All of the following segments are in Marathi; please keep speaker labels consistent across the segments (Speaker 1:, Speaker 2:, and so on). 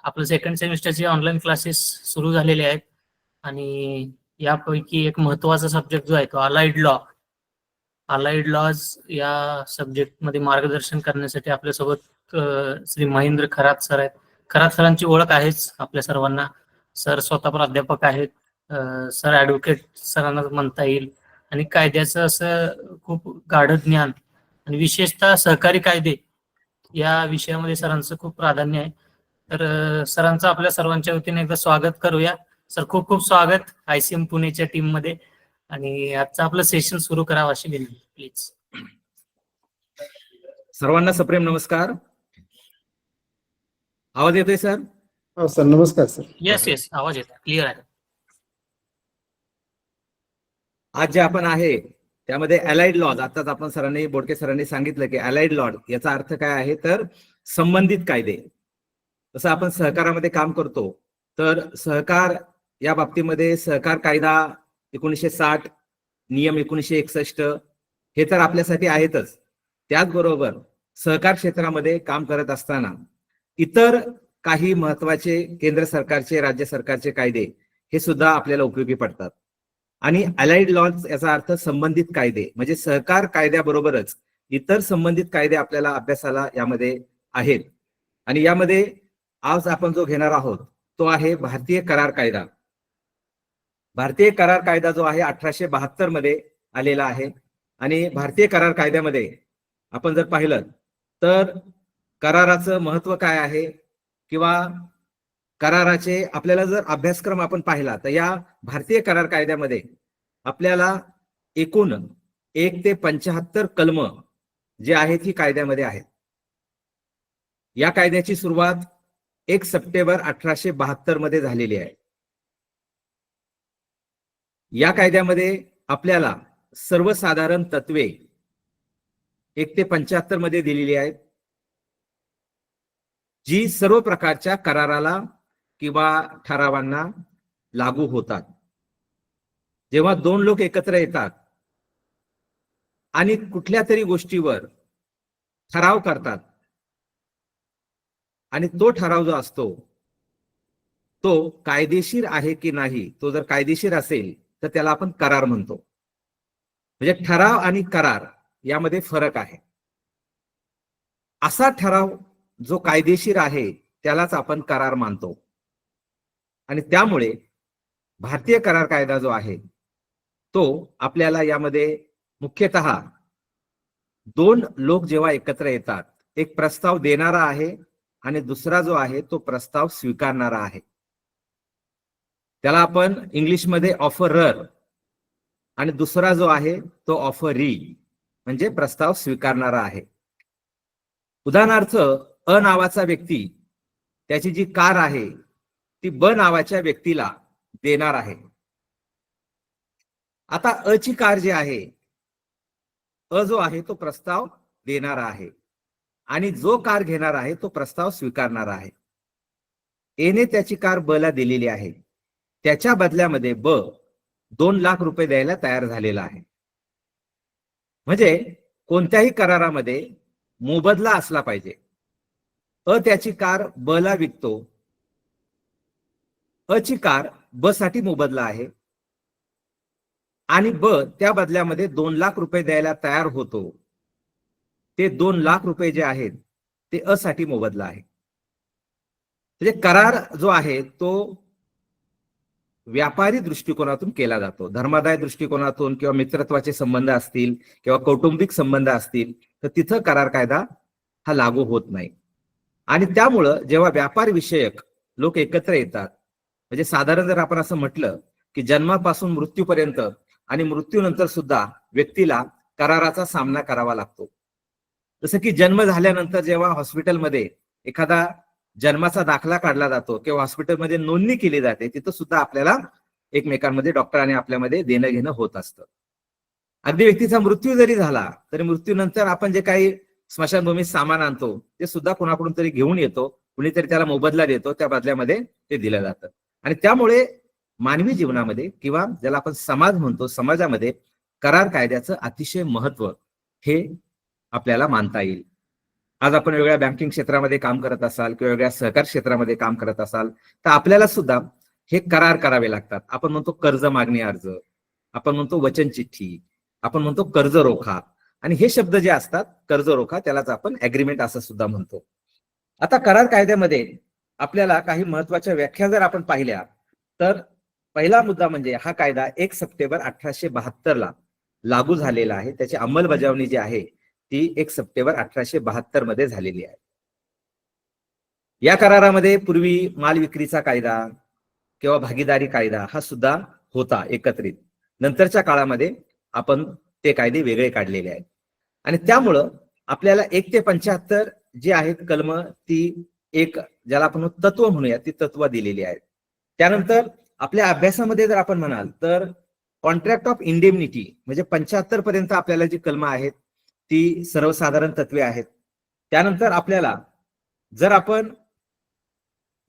Speaker 1: आपलं सेकंड सेमिस्टरचे ऑनलाईन क्लासेस सुरू झालेले आहेत आणि यापैकी एक महत्त्वाचा सब्जेक्ट जो आहे तो अलाइड लॉज या सब्जेक्टमध्ये मार्गदर्शन करण्यासाठी आपल्यासोबत श्री महेंद्र खरात सर आहेत. खरात सरांची ओळख आहेच आपल्या सर्वांना. सर स्वतः प्राध्यापक आहेत. सर ॲडव्होकेट सरांना म्हणता येईल आणि कायद्याचं असं खूप गाढ ज्ञान आणि विशेषतः सहकारी कायदे या विषयामध्ये सरांचं खूप प्राधान्य आहे. तर सरांचं आपल्या सर्वांच्या वतीने एकदा स्वागत करूया. सर खूप खूप स्वागत ICM पुणेच्या टीम मध्ये आणि आजचं आपलं सेशन सुरू करावं अशी विनंती प्लीज.
Speaker 2: सर्वांना सप्रेम नमस्कार. आवाज येतोय सर?
Speaker 3: हो सर, नमस्कार सर.
Speaker 1: येस आवाज येतो, क्लिअर आहे.
Speaker 2: आज जे आपण आहे त्यामध्ये अलाइड लॉज, आताच आपण सरांनी बोडके सरांनी सांगितलं की अलाइड लॉ याचा अर्थ काय आहे तर संबंधित कायदे. जसं आपण सहकारामध्ये काम करतो तर सहकार या बाबतीमध्ये सहकार कायदा 1960, नियम 1961 हे तर आपल्यासाठी आहेतच. त्याचबरोबर सहकार क्षेत्रामध्ये काम करत असताना इतर काही महत्वाचे केंद्र सरकारचे, राज्य सरकारचे कायदे हे सुद्धा आपल्याला उपयोगी पडतात. आणि अलाइड लॉज याचा अर्थ संबंधित कायदे, म्हणजे सहकार कायद्याबरोबरच इतर संबंधित कायदे आपल्याला अभ्यासाला यामध्ये आहेत. आणि यामध्ये आज आपण जो घेणार आहोत तो आहे भारतीय करार कायदा. भारतीय करार कायदा जो आहे 1872 मध्ये आलेला आहे. आणि भारतीय करार कायद्यामध्ये आपण जर पाहिलं तर कराराचं महत्व काय आहे किंवा कराराचे आपल्याला जर अभ्यासक्रम आपण पाहिला तर या भारतीय करार कायद्यामध्ये आपल्याला एकूण 1 ते 75 कलम जे आहेत ही कायद्यामध्ये आहेत. या कायद्याची सुरुवात 1 सप्टेंबर 1872 मध्ये झालेली आहे. या कायद्यामध्ये आपल्याला सर्वसाधारण तत्वे 1 ते 75 मध्ये दिलेली आहेत, जी सर्व प्रकारच्या कराराला किंवा ठरावांना लागू होतात. जेव्हा 2 लोक एकत्र येतात आणि कुठल्या तरी गोष्टीवर ठराव करतात आणि तो ठराव जो असतो तो कायदेशीर आहे की नाही, तो जर कायदेशीर असेल तर त्याला आपण करार म्हणतो. म्हणजे ठराव आणि करार यामध्ये फरक आहे. असा ठराव जो कायदेशीर आहे त्यालाच आपण करार मानतो. आणि त्यामुळे भारतीय करार कायदा जो आहे तो आपल्याला यामध्ये मुख्यतः 2 लोक जेव्हा एकत्र येतात, एक प्रस्ताव देणारा आहे आणि दुसरा जो आहे तो प्रस्ताव स्वीकारणारा आहे. त्याला आपण इंग्लिशमध्ये ऑफरर आणि दुसरा जो आहे तो ऑफरी म्हणजे प्रस्ताव स्वीकारणारा आहे. उदाहरणार्थ अ नावाचा व्यक्ती त्याची जी कार आहे ती ब नावाच्या व्यक्तीला देणार आहे. आता अ ची कार जी आहे, अ जो आहे तो प्रस्ताव देणारा आहे आणि जो कार घेणार आहे तो प्रस्ताव स्वीकारणारा आहे. एने त्याची कार ब ला दिलेली आहे. त्याच्या बदल्यामध्ये ब 2 लाख रुपये द्यायला तयार झालेला आहे. म्हणजे कोणत्याही करारामध्ये मोबदला असला पाहिजे. अ त्याची कार ब ला विकतो, अ ची कार ब साठी मोबदला आहे आणि ब त्या बदल्यामध्ये 2 लाख रुपये द्यायला तयार होतो. ते 2 लाख रुपये जे आहेत ते अ साठी मोबदला आहे. म्हणजे करार जो आहे तो व्यापारी दृष्टिकोनातून केला जातो. धर्मादाय दृष्टिकोनातून किंवा मित्रत्वाचे संबंध असतील किंवा कौटुंबिक संबंध असतील तर तिथं करार कायदा हा लागू होत नाही. आणि त्यामुळं जेव्हा व्यापार विषयक लोक एकत्र येतात, म्हणजे साधारण जर आपण असं म्हटलं की जन्मापासून मृत्यूपर्यंत आणि मृत्यूनंतर सुद्धा व्यक्तीला कराराचा सामना करावा लागतो. जसं की जन्म झाल्यानंतर जेव्हा हॉस्पिटलमध्ये एखादा जन्माचा दाखला काढला जातो किंवा हॉस्पिटलमध्ये नोंदणी केली जाते, तिथं सुद्धा आपल्याला एकमेकांमध्ये डॉक्टर आणि आपल्यामध्ये देणं घेणं होत असतं. अगदी व्यक्तीचा मृत्यू जरी झाला तरी मृत्यूनंतर आपण जे काही स्मशानभूमीत सामान आणतो ते सुद्धा कोणाकडून तरी घेऊन येतो, कुणीतरी त्याला मोबदला देतो, त्या बदल्यामध्ये ते दिलं जातं. आणि त्यामुळे मानवी जीवनामध्ये किंवा ज्याला आपण समाज म्हणतो, समाजामध्ये करार कायद्याचं अतिशय महत्व हे आपल्याला मानता येईल. आज आपण वेगळ्या बँकिंग क्षेत्रामध्ये काम करत असाल किंवा वेगळ्या सहकार क्षेत्रामध्ये काम करत असाल तर आपल्याला सुद्धा हे करार करावे लागतात. आपण म्हणतो कर्ज मागणी अर्ज, आपण म्हणतो वचन चिठ्ठी, आपण म्हणतो कर्ज रोखा, आणि हे शब्द जे असतात कर्ज रोखा त्यालाच आपण ऍग्रीमेंट असं सुद्धा म्हणतो. आता करार कायद्यामध्ये आपल्याला काही महत्वाच्या व्याख्या जर आपण पाहिल्या तर पहिला मुद्दा म्हणजे हा कायदा 1 सप्टेंबर 1872 ला लागू झालेला आहे. त्याची अंमलबजावणी जी आहे ती 1 सप्टेंबर 1872 मध्ये झालेली आहे. या करारामध्ये पूर्वी माल विक्रीचा कायदा किंवा भागीदारी कायदा हा सुद्धा होता एकत्रित. नंतरच्या काळामध्ये आपण ते कायदे वेगळे काढलेले आहेत आणि त्यामुळं आपल्याला 1 ते 75 जी आहेत कलम ती एक ज्याला आपण तत्व म्हणूया ती तत्व दिलेली आहेत. त्यानंतर आपल्या अभ्यासामध्ये जर आपण म्हणाल तर कॉन्ट्रॅक्ट ऑफ इंडेमनिटी म्हणजे 75 पर्यंत आपल्याला जी कलम आहेत ती सर्वसाधारण तत्वे आहेत. त्यानंतर आपल्याला जर आपण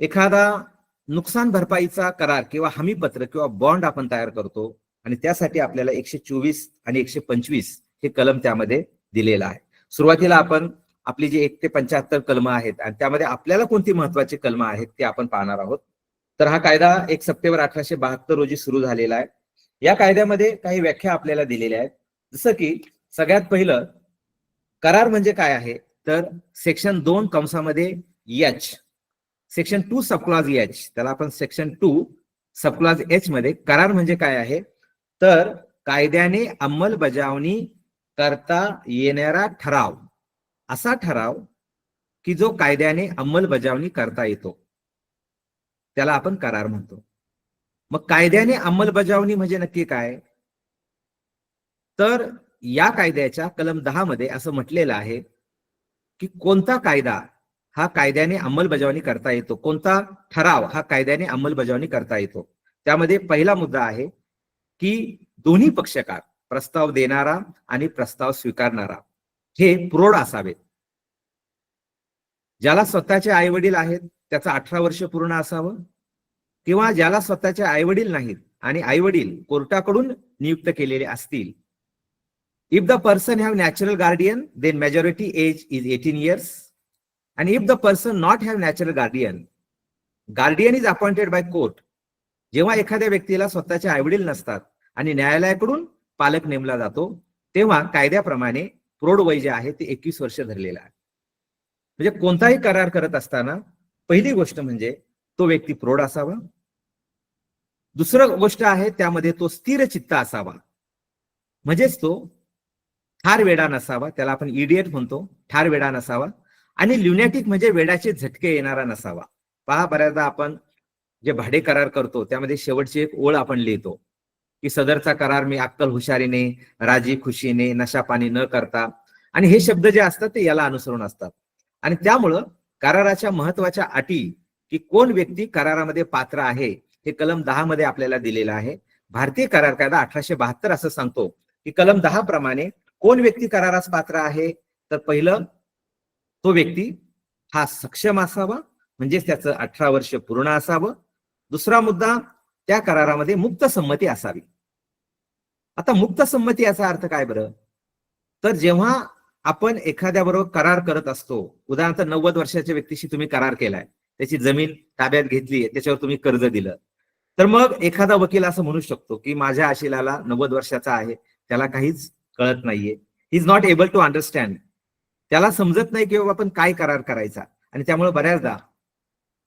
Speaker 2: एखादा नुकसान भरपाईचा करार किंवा हमीपत्र किंवा बॉन्ड आपण तयार करतो आणि त्यासाठी आपल्याला 124 आणि 125 हे कलम त्यामध्ये दिलेलं आहे. सुरुवातीला आपण आपली जी 1 ते 75 कलम आहेत आणि त्यामध्ये आपल्याला कोणती महत्वाची कलम आहेत ते आपण पाहणार आहोत. तर हा कायदा 1 सप्टेंबर 1872 रोजी सुरू झालेला आहे. या कायद्यामध्ये काही व्याख्या आपल्याला दिलेल्या आहेत. जसं की सगळ्यात पहिलं करार म्हणजे काय आहे तर सेक्शन 2 कंसामध्ये एच, सेक्शन 2 सबक्लॉज एच, त्याला आपण सेक्शन 2 सबक्लॉज एच मध्ये करार म्हणजे काय आहे तर कायद्याने अंमलबजावणी करता येणारा ठराव, असा ठराव की जो कायद्याने अंमलबजावणी करता येतो त्याला आपण करार म्हणतो. मग कायद्याने अंमलबजावणी म्हणजे नक्की काय तर या कायद्याच्या कलम 10 मध्ये असं म्हटलेलं आहे की कोणता कायदा हा कायद्याने अंमलबजावणी करता येतो, कोणता ठराव हा कायद्याने अंमलबजावणी करता येतो. त्यामध्ये पहिला मुद्दा आहे की दोन्ही पक्षकार प्रस्ताव देणारा आणि प्रस्ताव स्वीकारणारा हे प्रौढ असावेत. ज्याला स्वतःचे आई वडील आहेत त्याचं 18 वर्ष पूर्ण असावं किंवा ज्याला स्वतःचे आई वडील नाहीत आणि आई वडील कोर्टाकडून नियुक्त केलेले असतील. If the person have natural guardian then majority age is 18 years. And if the person not have natural guardian is appointed by court. जेव्हा एखाद्या व्यक्तीला स्वतःचे आईवडील नसतात आणि न्यायालयाकडून पालक नेमला जातो तेव्हा कायद्याप्रमाणे प्रौढ वय जे आहे ते 21 वर्ष धरलेलं आहे. म्हणजे कोणताही करार करत असताना पहिली गोष्ट म्हणजे तो व्यक्ती प्रौढ असावा. दुसरं गोष्ट आहे त्यामध्ये तो स्थिर चित्त असावा, म्हणजेच तो ठार वेडा नसावा, त्याला आपण इडियट म्हणतो, ठार वेडा नसावा. आणि ल्युनॅटिक म्हणजे वेडाचे झटके येणारा नसावा. पहा बऱ्याचदा आपण जे भाडे करार करतो त्यामध्ये शेवटची एक ओळ आपण लिहितो की सदरचा करार मी अक्कल हुशारीने राजी खुशीने नशा पाणी न करता, आणि हे शब्द जे असतात ते याला अनुसरून असतात. आणि त्यामुळं कराराच्या महत्वाच्या अटी की कोण व्यक्ती करारामध्ये पात्र आहे हे कलम 10 मध्ये आपल्याला दिलेलं आहे. भारतीय करार कायदा 1872 असं सांगतो की कलम 10 प्रमाणे कोण व्यक्ती करारास पात्र आहे तर पहिलं तो व्यक्ती हा सक्षम असावा म्हणजेच त्याचं 18 वर्ष पूर्ण असावं. दुसरा मुद्दा त्या करारामध्ये मुक्त संमती असावी. आता मुक्त संमती याचा अर्थ काय बरं तर जेव्हा आपण एखाद्याबरोबर करार करत असतो, उदाहरणार्थ 90 वर्षाच्या व्यक्तीशी तुम्ही करार केलाय, त्याची जमीन ताब्यात घेतली, त्याच्यावर तुम्ही कर्ज दिलं, तर मग एखादा वकील असं म्हणू शकतो की माझ्या आशिलाला 90 वर्षाचा आहे, त्याला काहीच कळत नाहीये, he is not able to understand, त्याला समजत नाही की आपण काय करार करायचा. आणि त्यामुळे बऱ्याचदा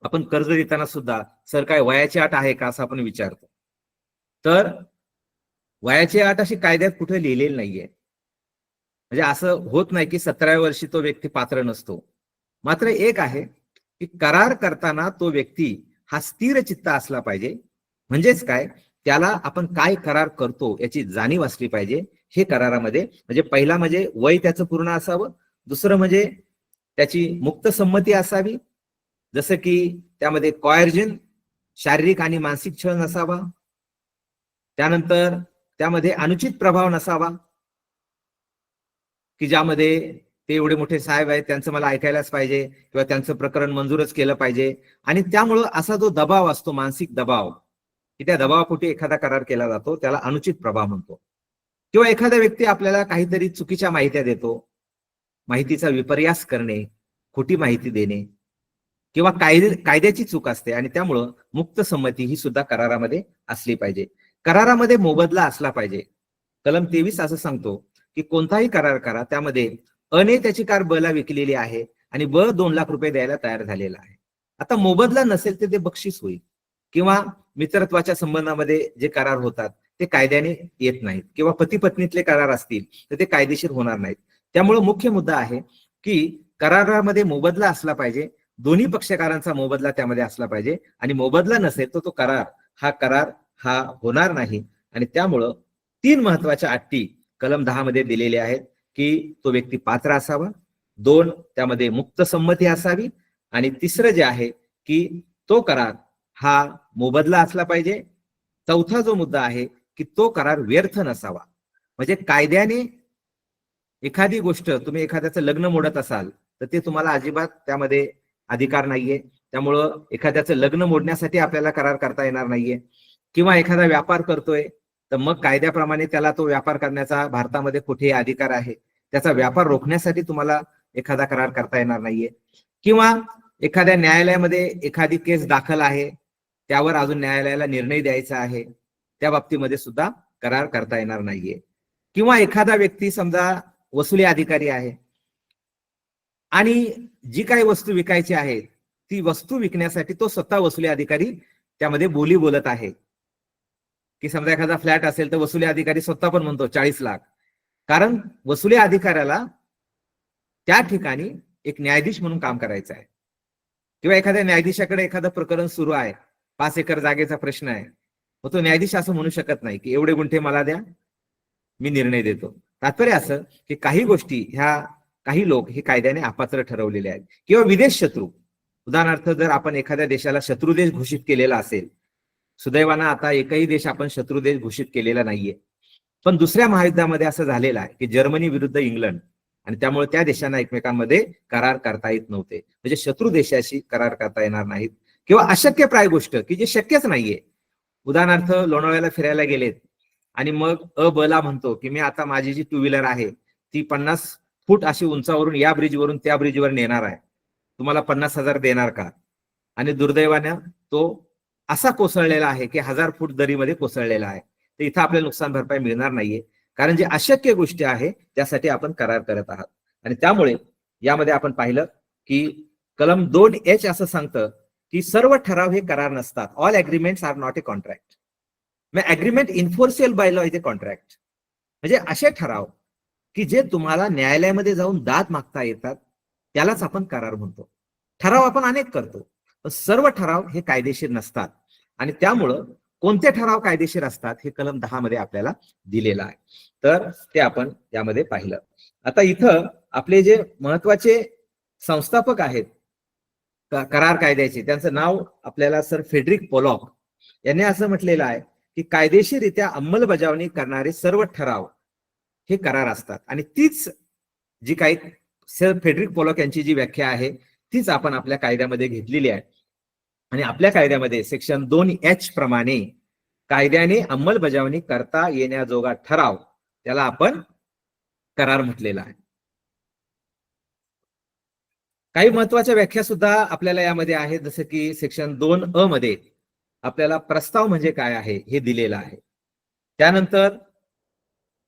Speaker 2: आपण कर्ज देताना सुद्धा सर काय वयाची अट आहे का असं आपण विचारतो. तर वयाची अट अशी कायद्यात कुठे लिहिलेली नाहीये. म्हणजे असं होत नाही की 17व्या वर्षी तो व्यक्ती पात्र नसतो. मात्र एक आहे की करार करताना तो व्यक्ती हा स्थिर चित्त असला पाहिजे. म्हणजेच काय त्याला आपण काय करार करतो याची जाणीव असली पाहिजे हे करारामध्ये. म्हणजे पहिला म्हणजे वय त्याचं पूर्ण असावं, दुसरं म्हणजे त्याची मुक्त संमती असावी, जसं की त्यामध्ये कॉयर्जन शारीरिक आणि मानसिक छळ नसावा, त्यानंतर त्यामध्ये अनुचित प्रभाव नसावा की ज्यामध्ये ते एवढे मोठे साहेब आहेत त्यांचं मला ऐकायलाच पाहिजे किंवा त्यांचं प्रकरण मंजूरच केलं पाहिजे. आणि त्यामुळं असा जो दबाव असतो मानसिक दबाव की त्या दबावापोटी एखादा करार केला जातो त्याला अनुचित प्रभाव म्हणतो. किंवा एखादा व्यक्ती आपल्याला काहीतरी चुकीच्या माहित्या देतो माहितीचा विपर्यास करणे, खोटी माहिती देणे किंवा कायद्याची चूक असते आणि त्यामुळं मुक्त संमती ही सुद्धा करारामध्ये असली पाहिजे. करारामध्ये मोबदला असला पाहिजे. कलम 23 असं सांगतो की कोणताही करार करा त्यामध्ये अ ने त्याची कार ब ला विकलेली आहे आणि ब 2 लाख रुपये द्यायला तयार झालेला आहे. आता मोबदला नसेल तर ते बक्षीस होईल किंवा मित्रत्वाच्या संबंधामध्ये जे करार होतात ते कायद्याने येत नाहीत किंवा पती पत्नीतले करार असतील तर ते कायदेशीर होणार नाहीत. त्यामुळे मुख्य मुद्दा आहे की करारामध्ये मोबदला असला पाहिजे, दोन्ही पक्षकारांचा मोबदला त्यामध्ये असला पाहिजे आणि मोबदला नसेल तर तो करार हा होणार नाही. आणि त्यामुळं 3 महत्वाच्या अटी कलम 10 मध्ये दिलेल्या आहेत की तो व्यक्ती पात्र असावा, 2 त्यामध्ये मुक्त संमती असावी आणि तिसरं जे आहे की तो करार हा मोबदला असला पाहिजे. चौथा जो मुद्दा आहे की तो करार व्यर्थ नसावा. म्हणजे कायद्याने एखादी गोष्ट तुम्ही एखाद्याचं लग्न मोडत असाल तर ते तुम्हाला अजिबात त्यामध्ये अधिकार नाहीये. त्यामुळं एखाद्याचं लग्न मोडण्यासाठी आपल्याला करार करता येणार नाहीये किंवा एखादा व्यापार करतोय तर मग कायद्याप्रमाणे त्याला तो व्यापार करण्याचा भारतामध्ये कुठेही अधिकार आहे. त्याचा व्यापार रोखण्यासाठी तुम्हाला एखादा करार करता येणार नाहीये किंवा एखाद्या न्यायालयामध्ये एखादी केस दाखल आहे, त्यावर अजून न्यायालयाला निर्णय द्यायचा आहे, त्या बाबतीमध्ये सुद्धा करार करता येणार नाहीये. किंवा एखादा व्यक्ती समजा वसुली अधिकारी आहे आणि जी काही वस्तू विकायची आहे ती वस्तू विकण्यासाठी तो स्वतः वसुली अधिकारी त्यामध्ये बोली बोलत आहे की समजा एखादा फ्लॅट असेल तर वसुली अधिकारी स्वतः पण म्हणतो 40 लाख, कारण वसुली अधिकाऱ्याला त्या ठिकाणी एक न्यायाधीश म्हणून काम करायचं आहे. किंवा एखाद्या न्यायाधीशाकडे एखादं प्रकरण सुरू आहे, 5 एकर जागेचा प्रश्न आहे, मग तो न्यायाधीश असं म्हणू शकत नाही की एवढे गुंठे मला द्या, मी निर्णय देतो. तात्पर्य असं की काही गोष्टी काही लोक हे कायद्याने अपात्र ठरवलेले आहेत. किंवा विदेश शत्रू, उदाहरणार्थ जर आपण एखाद्या देशाला शत्रू देश घोषित केलेला असेल, सुदैवानं आता एकही देश आपण शत्रू देश घोषित केलेला नाहीये, पण दुसऱ्या महायुद्धामध्ये असं झालेलं आहे की जर्मनी विरुद्ध इंग्लंड, आणि त्यामुळे त्या देशांना एकमेकांमध्ये करार करता येत नव्हते. म्हणजे शत्रू देशाशी करार करता येणार नाहीत. किंवा अशक्यप्राय गोष्ट की जे शक्यच नाहीये, उदाहरणार्थ लोणावळ्याला फिरायला गेलेत आणि मग ब ला म्हणतो की मी आता माझी जी 2 व्हीलर आहे ती 50 फूट अशी उंचावरून या ब्रिजवरून त्या ब्रिजवर नेणार आहे, तुम्हाला 50,000 देणार का? आणि दुर्दैवानं तो असा कोसळलेला आहे की 1000 फूट दरीमध्ये कोसळलेला आहे. तर इथं आपल्याला नुकसान भरपाई मिळणार नाहीये, कारण जे अशक्य गोष्टी आहे त्यासाठी आपण करार करत आहात. आणि त्यामुळे यामध्ये आपण पाहिलं की कलम 2H असं सांगतं की सर्व ठराव हे करार नसतात. All agreements are not a contract. मग agreement enforceable by law is a contract. म्हणजे असे ठराव की जे तुम्हाला न्यायालयामध्ये जाऊन दाद मागता येतात त्यालाच आपण करार म्हणतो. ठराव आपण अनेक करतो, पण सर्व ठराव हे कायदेशीर नसतात. आणि त्यामुळं कोणते ठराव कायदेशीर असतात हे कलम 10 मध्ये आपल्याला दिलेलं आहे. तर ते आपण यामध्ये पाहिलं. आता इथं आपले जे महत्वाचे संस्थापक आहेत करार कायद्याचे, त्यांचं नाव आपल्याला सर फ्रेडरिक पोलॉक यांनी असं म्हटलेलं आहे की कायदेशीररित्या अंमलबजावणी करणारे सर्व ठराव हे करार असतात. आणि तीच जी काही सर फ्रेडरिक पोलॉक यांची जी व्याख्या आहे तीच आपण आपल्या कायद्यामध्ये घेतलेली आहे. आणि आपल्या कायद्यामध्ये सेक्शन 2H प्रमाणे कायद्याने अंमलबजावणी करता येण्याजोगा ठराव त्याला आपण करार म्हटलेला आहे. काही महत्वाच्या व्याख्या सुद्धा आपल्याला यामध्ये आहेत, जसं की सेक्शन 2A मध्ये आपल्याला प्रस्ताव म्हणजे काय आहे हे दिलेलं आहे. त्यानंतर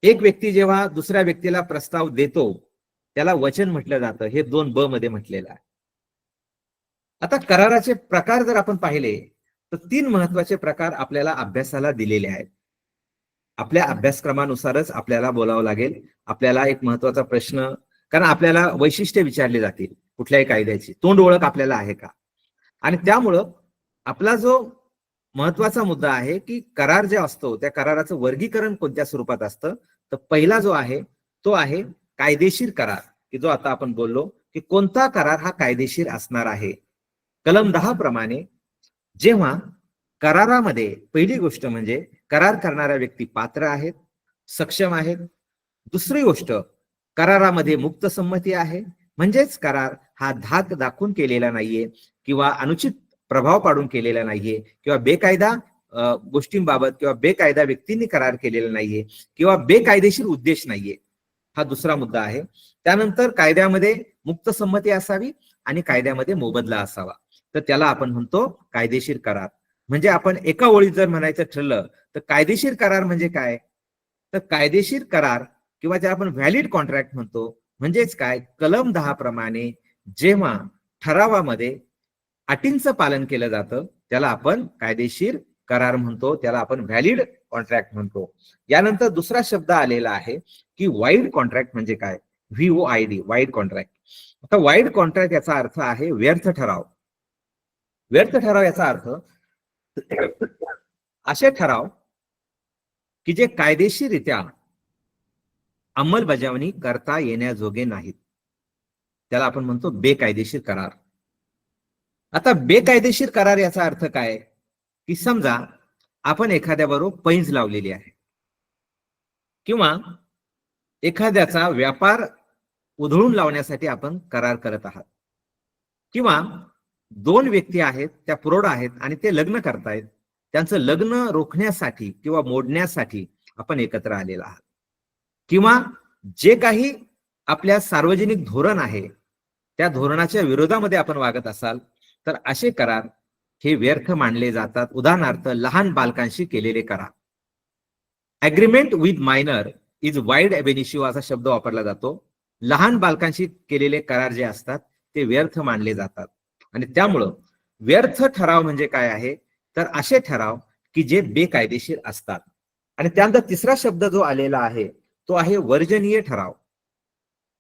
Speaker 2: एक व्यक्ती जेव्हा दुसऱ्या व्यक्तीला प्रस्ताव देतो त्याला वचन म्हटलं जातं, हे 2B मध्ये म्हटलेलं आहे. आता कराराचे प्रकार जर आपण पाहिले तर 3 महत्वाचे प्रकार आपल्याला अभ्यासाला दिलेले आहेत. आपल्या अभ्यासक्रमानुसारच आपल्याला बोलावं लागेल. आपल्याला एक महत्वाचा प्रश्न, कारण आपल्याला वैशिष्ट्ये विचारली जातील कुठल्याही कायद्याची, तोंड ओळख आपल्याला आहे का? आणि त्यामुळं आपला जो महत्वाचा मुद्दा आहे की करार जे असतो त्या कराराचं वर्गीकरण कोणत्या स्वरूपात असतं, तर पहिला जो आहे तो आहे कायदेशीर करार, की जो आता आपण बोललो की कोणता करार हा कायदेशीर असणार आहे. कलम 10 प्रमाणे जेव्हा करारामध्ये पहिली गोष्ट म्हणजे करार करणाऱ्या व्यक्ती पात्र आहेत, सक्षम आहेत. दुसरी गोष्ट, करारामध्ये मुक्त संमती आहे, म्हणजेच करार हा धाक दाखवून केलेला नाहीये किंवा अनुचित प्रभाव पाडून केलेला नाहीये किंवा बेकायदा गोष्टींबाबत किंवा बेकायदा व्यक्तींनी करार केलेला नाहीये किंवा बेकायदेशीर उद्देश नाहीये. हा दुसरा मुद्दा आहे. त्यानंतर कायद्यामध्ये मुक्त संमती असावी आणि कायद्यामध्ये मोबदला असावा, तर त्याला आपण म्हणतो कायदेशीर करार. म्हणजे आपण एका ओळीत जर म्हणायचं ठरलं तर कायदेशीर करार म्हणजे काय, तर कायदेशीर करार किंवा ज्याला आपण व्हॅलिड कॉन्ट्रॅक्ट म्हणतो म्हणजेच काय, कलम 10 प्रमाणे जेव्हा ठरावामध्ये अटींचं पालन केलं जातं त्याला आपण कायदेशीर करार म्हणतो, त्याला आपण व्हॅलिड कॉन्ट्रॅक्ट म्हणतो. यानंतर दुसरा शब्द आलेला आहे की वाईड कॉन्ट्रॅक्ट म्हणजे काय, VOID, वाईड कॉन्ट्रॅक्ट. आता वाईड कॉन्ट्रॅक्ट याचा अर्थ आहे व्यर्थ ठराव. व्यर्थ ठराव याचा अर्थ असे ठराव की जे कायदेशीररित्या अंमलबजावणी करता येण्याजोगे नाहीत, त्याला आपण म्हणतो बेकायदेशीर करार. आता बेकायदेशीर करार याचा अर्थ काय, की समजा आपण एखाद्याबरोबर पैंज लावलेली आहे किंवा एखाद्याचा व्यापार उधळून लावण्यासाठी आपण करार करत आहात, किंवा दोन व्यक्ती आहेत त्या प्रौढ आहेत आणि ते लग्न करतायत, त्यांचं लग्न रोखण्यासाठी किंवा मोडण्यासाठी आपण एकत्र आलेला आहात, किंवा जे काही आपल्या सार्वजनिक धोरण आहे त्या धोरणाच्या विरोधामध्ये आपण वागत असाल तर असे करार हे व्यर्थ मानले जातात. उदाहरणार्थ लहान बालकांशी केलेले करार. Agreement with minor is wide एब इनिशियो असा शब्द वापरला जातो. लहान बालकांशी केलेले करार जे असतात ते व्यर्थ मानले जातात. आणि त्यामुळं व्यर्थ ठराव म्हणजे काय आहे, तर असे ठराव की जे बेकायदेशीर असतात. आणि त्यानंतर तिसरा शब्द जो आलेला आहे तो आहे वर्जनीय ठराव.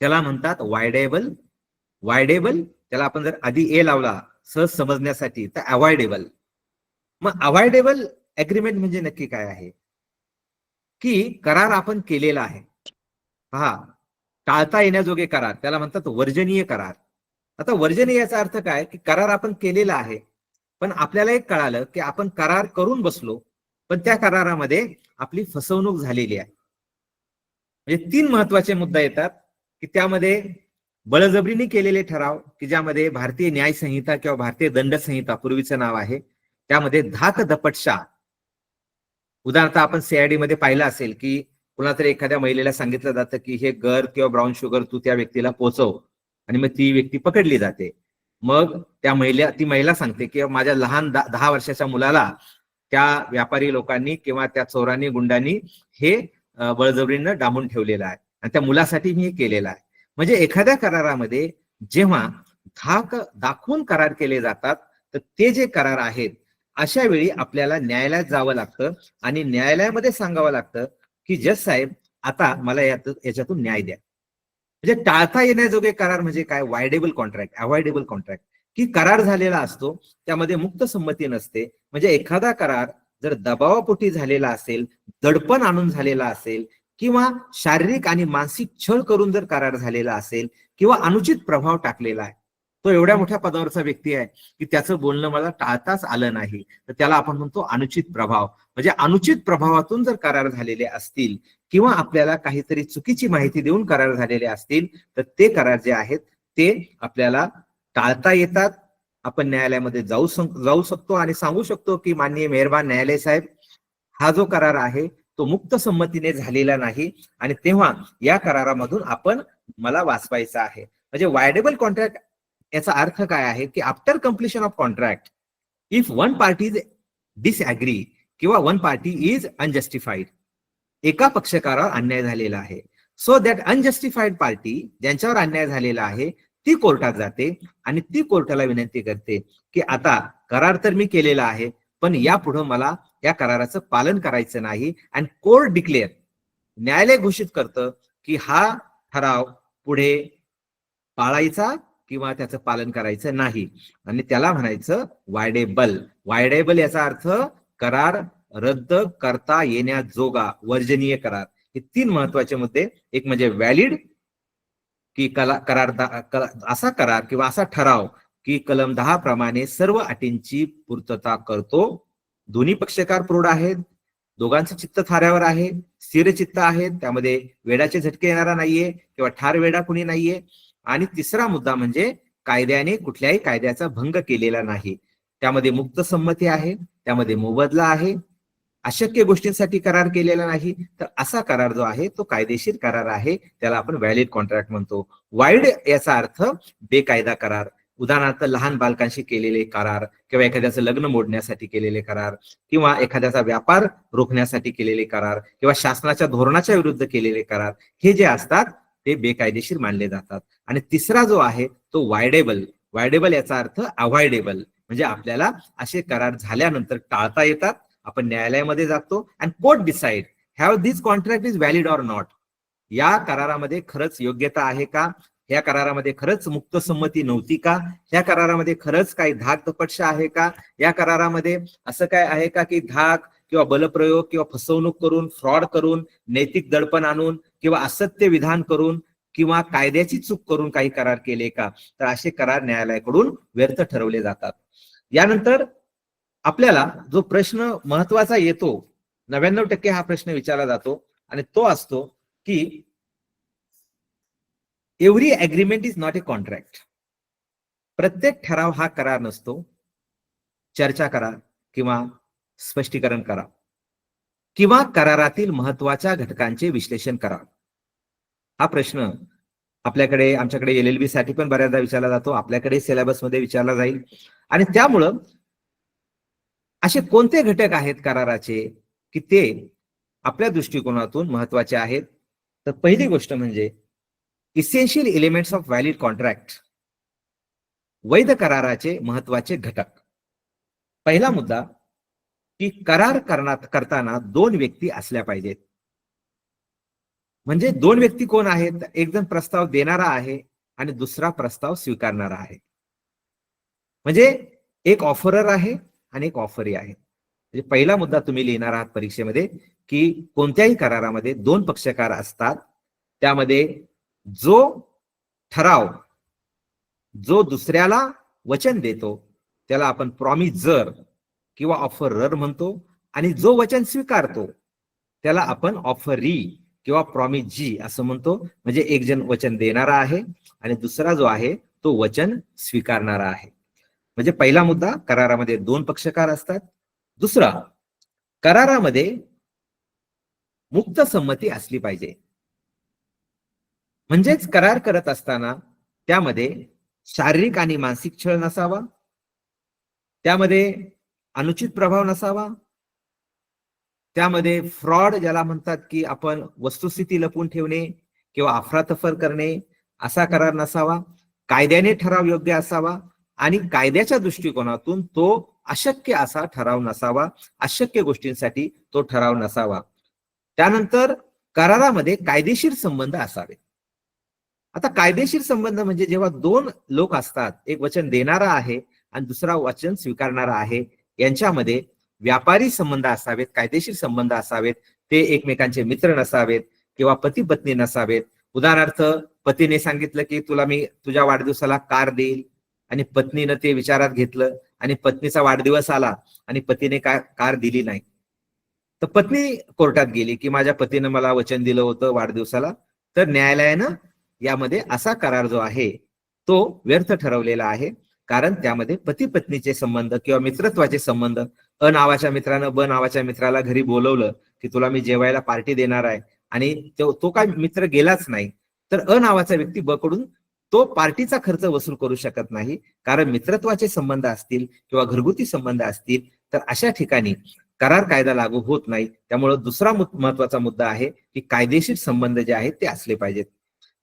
Speaker 2: त्याला म्हणतात वायडेबल. वायडेबल त्याला आपण जर आधी ए लावला सहज समजण्यासाठी तर अवॉइडेबल. मग अवॉइडेबल अग्रीमेंट म्हणजे नक्की काय आहे, की करार आपण केलेला आहे, हा टाळता येण्याजोगे करार, त्याला म्हणतात वर्जनीय करार. आता वर्जनीय याचा अर्थ काय, की करार आपण केलेला आहे पण आपल्याला एक कळालं की आपण करार करून बसलो पण त्या करारामध्ये आपली फसवणूक झालेली आहे. म्हणजे तीन महत्वाचे मुद्दे येतात की त्यामध्ये बळजबरीने केलेले ठराव, की ज्यामध्ये भारतीय न्याय संहिता किंवा भारतीय दंड संहिता पूर्वीचं नाव आहे त्यामध्ये धाक दपटशा. उदाहरणार्थ आपण CID मध्ये पाहिलं असेल की कुणाला तरी एखाद्या महिलेला सांगितलं जातं की हे गर किंवा ब्राऊन शुगर तू त्या व्यक्तीला पोचव, आणि मग ती व्यक्ती पकडली जाते. मग ती महिला सांगते की माझ्या लहान 10 वर्षाच्या मुलाला त्या व्यापारी लोकांनी किंवा त्या चोरांनी गुंडांनी हे बळजबरीनं डांबून ठेवलेलं आहे आणि त्या मुलासाठी मी हे केलेलं आहे. म्हणजे एखाद्या करारामध्ये जेव्हा धाक दाखवून करार केले जातात तर ते जे करार आहेत अशा वेळी आपल्याला न्यायालयात जावं लागतं आणि न्यायालयामध्ये सांगावं लागतं की जज साहेब आता मला याच्यातून न्याय द्या. म्हणजे टाळता येण्याजोगे करार म्हणजे काय, वायडेबल कॉन्ट्रॅक्ट, अवॉइडेबल कॉन्ट्रॅक्ट, की करार झालेला असतो त्यामध्ये मुक्त संमती नसते. म्हणजे एखादा करार जर दबावापोटी झालेला असेल, दडपण आणून झालेला असेल, किंवा शारीरिक आणि मानसिक छळ करून जर करार झालेला असेल, किंवा अनुचित प्रभाव टाकलेला आहे, तो एवढ्या मोठ्या पदावरचा व्यक्ती आहे की त्याचं बोलणं मला टाळताच आलं नाही, तर त्याला आपण म्हणतो अनुचित प्रभाव. म्हणजे अनुचित प्रभावातून जर करार झालेले असतील किंवा आपल्याला काहीतरी चुकीची माहिती देऊन करार झालेले असतील तर ते करार जे आहेत ते आपल्याला टाळता येतात. आपण न्यायालयामध्ये जाऊ शकतो आणि सांगू शकतो की माननीय मेहरबान न्यायालय साहेब, हा जो करार आहे तो मुक्त संमतीने झालेला नाही आणि तेव्हा या करारामधून आपण मला वाचवायचा आहे. म्हणजे वायडेबल कॉन्ट्रॅक्ट याचा अर्थ काय आहे की after completion of contract if one party is disagree किंवा वन पार्टी इज अनजस्टिफाईड, एका पक्षकारावर अन्याय झालेला आहे, सो दॅट अनजस्टिफाईड पार्टी, ज्यांच्यावर अन्याय झालेला आहे, ती कोर्टात जाते आणि ती कोर्टाला विनंती करते की आता करार तर मी केलेला आहे पण यापुढे मला या कराराचं पालन करायचं नाही. आणि कोर्ट डिक्लेअर, न्यायालय घोषित करतं की हा ठराव पुढे पाळायचा किंवा त्याचं पालन करायचं नाही आणि त्याला म्हणायचं वायडेबल. वायडेबल याचा अर्थ करार रद्द करता येण्याजोगा, वर्जनीय करार. हे तीन महत्वाचे मुद्दे. एक म्हणजे व्हॅलिड, की असा करार किंवा असा ठराव की कलम 10 प्रमाणे सर्व अटींची पूर्तता करतो, दोन्ही पक्षकार प्रौढ आहेत, दोघांचं चित्त थाऱ्यावर आहे, स्थिर चित्त आहेत, त्यामध्ये वेडाचे झटके येणारा नाहीये किंवा ठार वेडा कुणी नाहीये. आणि तिसरा मुद्दा म्हणजे कायद्याने कुठल्याही कायद्याचा भंग केलेला नाही, त्यामध्ये मुक्त संमती आहे, त्यामध्ये मोबदला आहे अशक्य गोष्टींसाठी करार केलेला नाही, तर असा करार जो आहे तो कायदेशीर करार आहे, त्याला आपण व्हॅलिड कॉन्ट्रॅक्ट म्हणतो. वाईड याचा अर्थ बेकायदा करार. उदाहरणार्थ लहान बालकांशी केलेले करार, किंवा एखाद्याचं लग्न मोडण्यासाठी केलेले करार, किंवा एखाद्याचा व्यापार रोखण्यासाठी केलेले करार, किंवा शासनाच्या धोरणाच्या विरुद्ध केलेले करार, हे जे असतात ते बेकायदेशीर मानले जातात. आणि तिसरा जो आहे तो वायडेबल. वायडेबल याचा अर्थ अवॉइडेबल, म्हणजे आपल्याला असे करार झाल्यानंतर टाळता येतात. आपण न्यायालयामध्ये जातो and court decide have this contract is valid or not. या करारामध्ये खरंच योग्यता आहे का, या करारामध्ये खरंच मुक्त संमती नव्हती का, या करारामध्ये खरंच काही धाक तपस्या आहे का, या करारामध्ये असं काय आहे का की धाक किंवा बलप्रयोग किंवा फसवणूक करून, फ्रॉड करून, नैतिक दडपण आणून, किंवा असत्य विधान करून, किंवा कायद्याची चूक करून काही करार केले का. तर असे करार न्यायालयाकडून व्यर्थ ठरवले जातात. यानंतर आपल्याला जो प्रश्न महत्वाचा येतो, 99% हा प्रश्न विचारला जातो, आणि तो असतो की every agreement is not a contract. प्रत्येक ठराव हा करार नसतो. चर्चा करा, किंवा स्पष्टीकरण करा, किंवा करारातील महत्वाच्या घटकांचे विश्लेषण करा. हा प्रश्न आमच्याकडे LLB साठी पण बऱ्याचदा विचारला जातो, आपल्याकडे सिलेबस मध्ये विचारला जाईल. आणि त्यामुळं असे कोणते घटक आहेत कराराचे की ते आपल्या दृष्टिकोनातून महत्वाचे आहेत. तर पहिली गोष्ट म्हणजे essential elements of valid contract. वैध कराराचे महत्वाचे घटक. पहिला मुद्दा की करार करताना 2 व्यक्ती असल्या पाहिजेत. म्हणजे 2 व्यक्ती कोण आहेत? एक जण प्रस्ताव देणारा आहे आणि दुसरा प्रस्ताव स्वीकारणारा आहे. म्हणजे एक ऑफरर आहे आणि एक ऑफरी आहे. म्हणजे पहिला मुद्दा तुम्ही लिहिणार आहात परीक्षेमध्ये की कोणत्याही करारामध्ये 2 पक्षकार असतात. त्यामध्ये जो ठराव जो दुसऱ्याला वचन देतो त्याला आपण प्रॉमिसर किंवा ऑफरर म्हणतो, आणि जो वचन स्वीकारतो त्याला आपण ऑफरी किंवा प्रॉमिसजी असं म्हणतो. म्हणजे एक जण वचन देणारा आहे आणि दुसरा जो आहे तो वचन स्वीकारणारा आहे. म्हणजे पहिला मुद्दा, करारामध्ये 2 पक्षकार असतात. दुसरा, करारामध्ये मुक्त संमती असली पाहिजे. म्हणजेच करार करत असताना त्यामध्ये शारीरिक आणि मानसिक छळ नसावा, त्यामध्ये अनुचित प्रभाव नसावा, त्यामध्ये फ्रॉड ज्याला म्हणतात की आपण वस्तुस्थिती लपवून ठेवणे किंवा अफरातफर करणे असा करार नसावा, कायद्याने ठराव योग्य असावा, आणि कायद्याच्या दृष्टिकोनातून तो अशक्य असा ठराव नसावा, अशक्य गोष्टींसाठी तो ठराव नसावा. त्यानंतर करारामध्ये कायदेशीर संबंध असावे. आता कायदेशीर संबंध म्हणजे जेव्हा 2 लोक असतात, एक वचन देणारा आहे आणि दुसरा वचन स्वीकारणारा आहे, यांच्यामध्ये व्यापारी संबंध असावेत, कायदेशीर संबंध असावेत. ते एकमेकांचे मित्र नसावेत किंवा पती पत्नी नसावेत. उदाहरणार्थ, पतीने सांगितलं की तुला मी तुझ्या वाढदिवसाला कार देईल, आणि पत्नीनं ते विचारात घेतलं आणि पत्नीचा वाढदिवस आला आणि पतीने कार दिली नाही. तर पत्नी कोर्टात गेली की माझ्या पतीनं मला वचन दिलं होतं वाढदिवसाला. तर न्यायालयानं यामध्ये असा करार जो आहे तो व्यर्थ ठरवलेला आहे, कारण त्यामध्ये पती पत्नीचे संबंध किंवा मित्रत्वाचे संबंध, अ नावाच्या मित्रानं ब नावाच्या मित्राला घरी बोलवलं की तुला मी जेवायला पार्टी देणार आहे, आणि तो काय मित्र गेलाच नाही, तर अ नावाचा व्यक्ती ब कडून तो पार्टीचा खर्च वसूल करू शकत नाही. कारण मित्रत्वाचे संबंध असतील किंवा घरगुती संबंध असतील तर अशा ठिकाणी करार कायदा लागू होत नाही. त्यामुळे दुसरा महत्वाचा मुद्दा आहे की कायदेशीर संबंध जे आहेत ते असले पाहिजेत.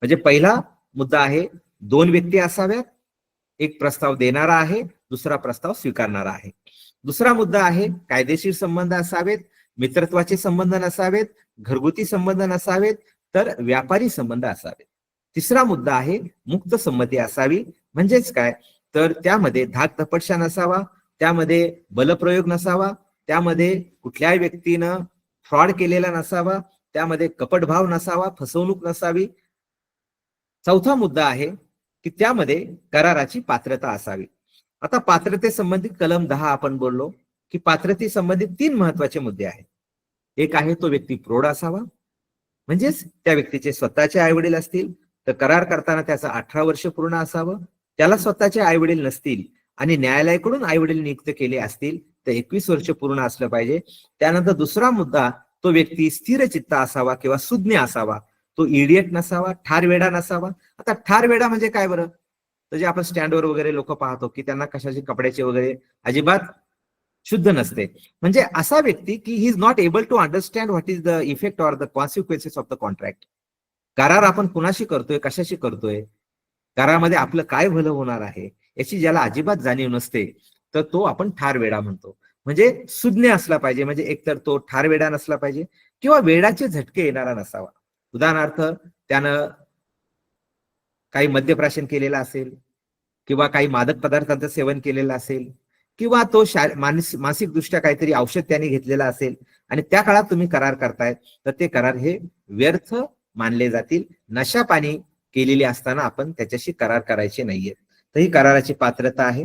Speaker 2: म्हणजे पहिला मुद्दा आहे 2 व्यक्ती असाव्यात, एक प्रस्ताव देणारा आहे, दुसरा प्रस्ताव स्वीकारणारा आहे. दुसरा मुद्दा आहे कायदेशीर संबंध असावेत, मित्रत्वाचे संबंध नसावेत, घरगुती संबंध नसावेत, तर व्यापारी संबंध असावेत. तिसरा मुद्दा आहे मुक्त संमती असावी. म्हणजेच काय, तर त्यामध्ये धाक तपस्या नसावा, त्यामध्ये बलप्रयोग नसावा, त्यामध्ये कुठल्याही व्यक्तीनं फ्रॉड केलेला नसावा, त्यामध्ये कपटभाव नसावा, फसवणूक नसावी. चौथा मुद्दा आहे की त्यामध्ये कराराची पात्रता असावी. आता पात्रतेसंबंधित कलम 10 आपण बोललो की पात्रते संबंधित 3 महत्वाचे मुद्दे आहेत. एक आहे तो व्यक्ती प्रौढ असावा, म्हणजेच त्या व्यक्तीचे स्वतःचे आई वडील असतील तर करार करताना त्याचं 18 वर्ष पूर्ण असावं. त्याला स्वतःचे आई वडील नसतील आणि न्यायालयाकडून आई वडील नियुक्त केले असतील तर 21 वर्ष पूर्ण असलं पाहिजे. त्यानंतर दुसरा मुद्दा, तो व्यक्ती स्थिरचित्त असावा किंवा सुज्ञ असावा, तो इडियट नसावा, ठारवेडा नसावा. आता ठारवेडा म्हणजे काय बरं? तर जे आपण स्टँडवर वगैरे लोक पाहतो की त्यांना कशाची कपड्याची वगैरे अजिबात शुद्ध नसते, म्हणजे असा व्यक्ती की he is not able to understand what is the effect or the consequences of the contract. करार आपण कुणाशी करतोय, कशाशी करतोय, करारामध्ये आपलं काय भलं होणार आहे याची ज्याला अजिबात जाणीव नसते, तर तो आपण ठारवेडा म्हणतो. म्हणजे सुज्ञ असला पाहिजे, म्हणजे एकतर तो ठारवेडा नसला पाहिजे किंवा वेडाचे झटके येणारा नसावा. उदाहरणार्थ, त्यानं काही मद्यप्राशन केलेलं असेल किंवा काही मादक पदार्थांचं सेवन केलेलं असेल किंवा तो मानसिकदृष्ट्या काहीतरी औषध त्यांनी घेतलेलं असेल आणि त्या काळात तुम्ही करार करताय, तर ते करार हे व्यर्थ मानले जातील. नशा पाणी केलेली असताना आपण त्याच्याशी करार करायचे नाहीये. तर ही कराराची पात्रता आहे.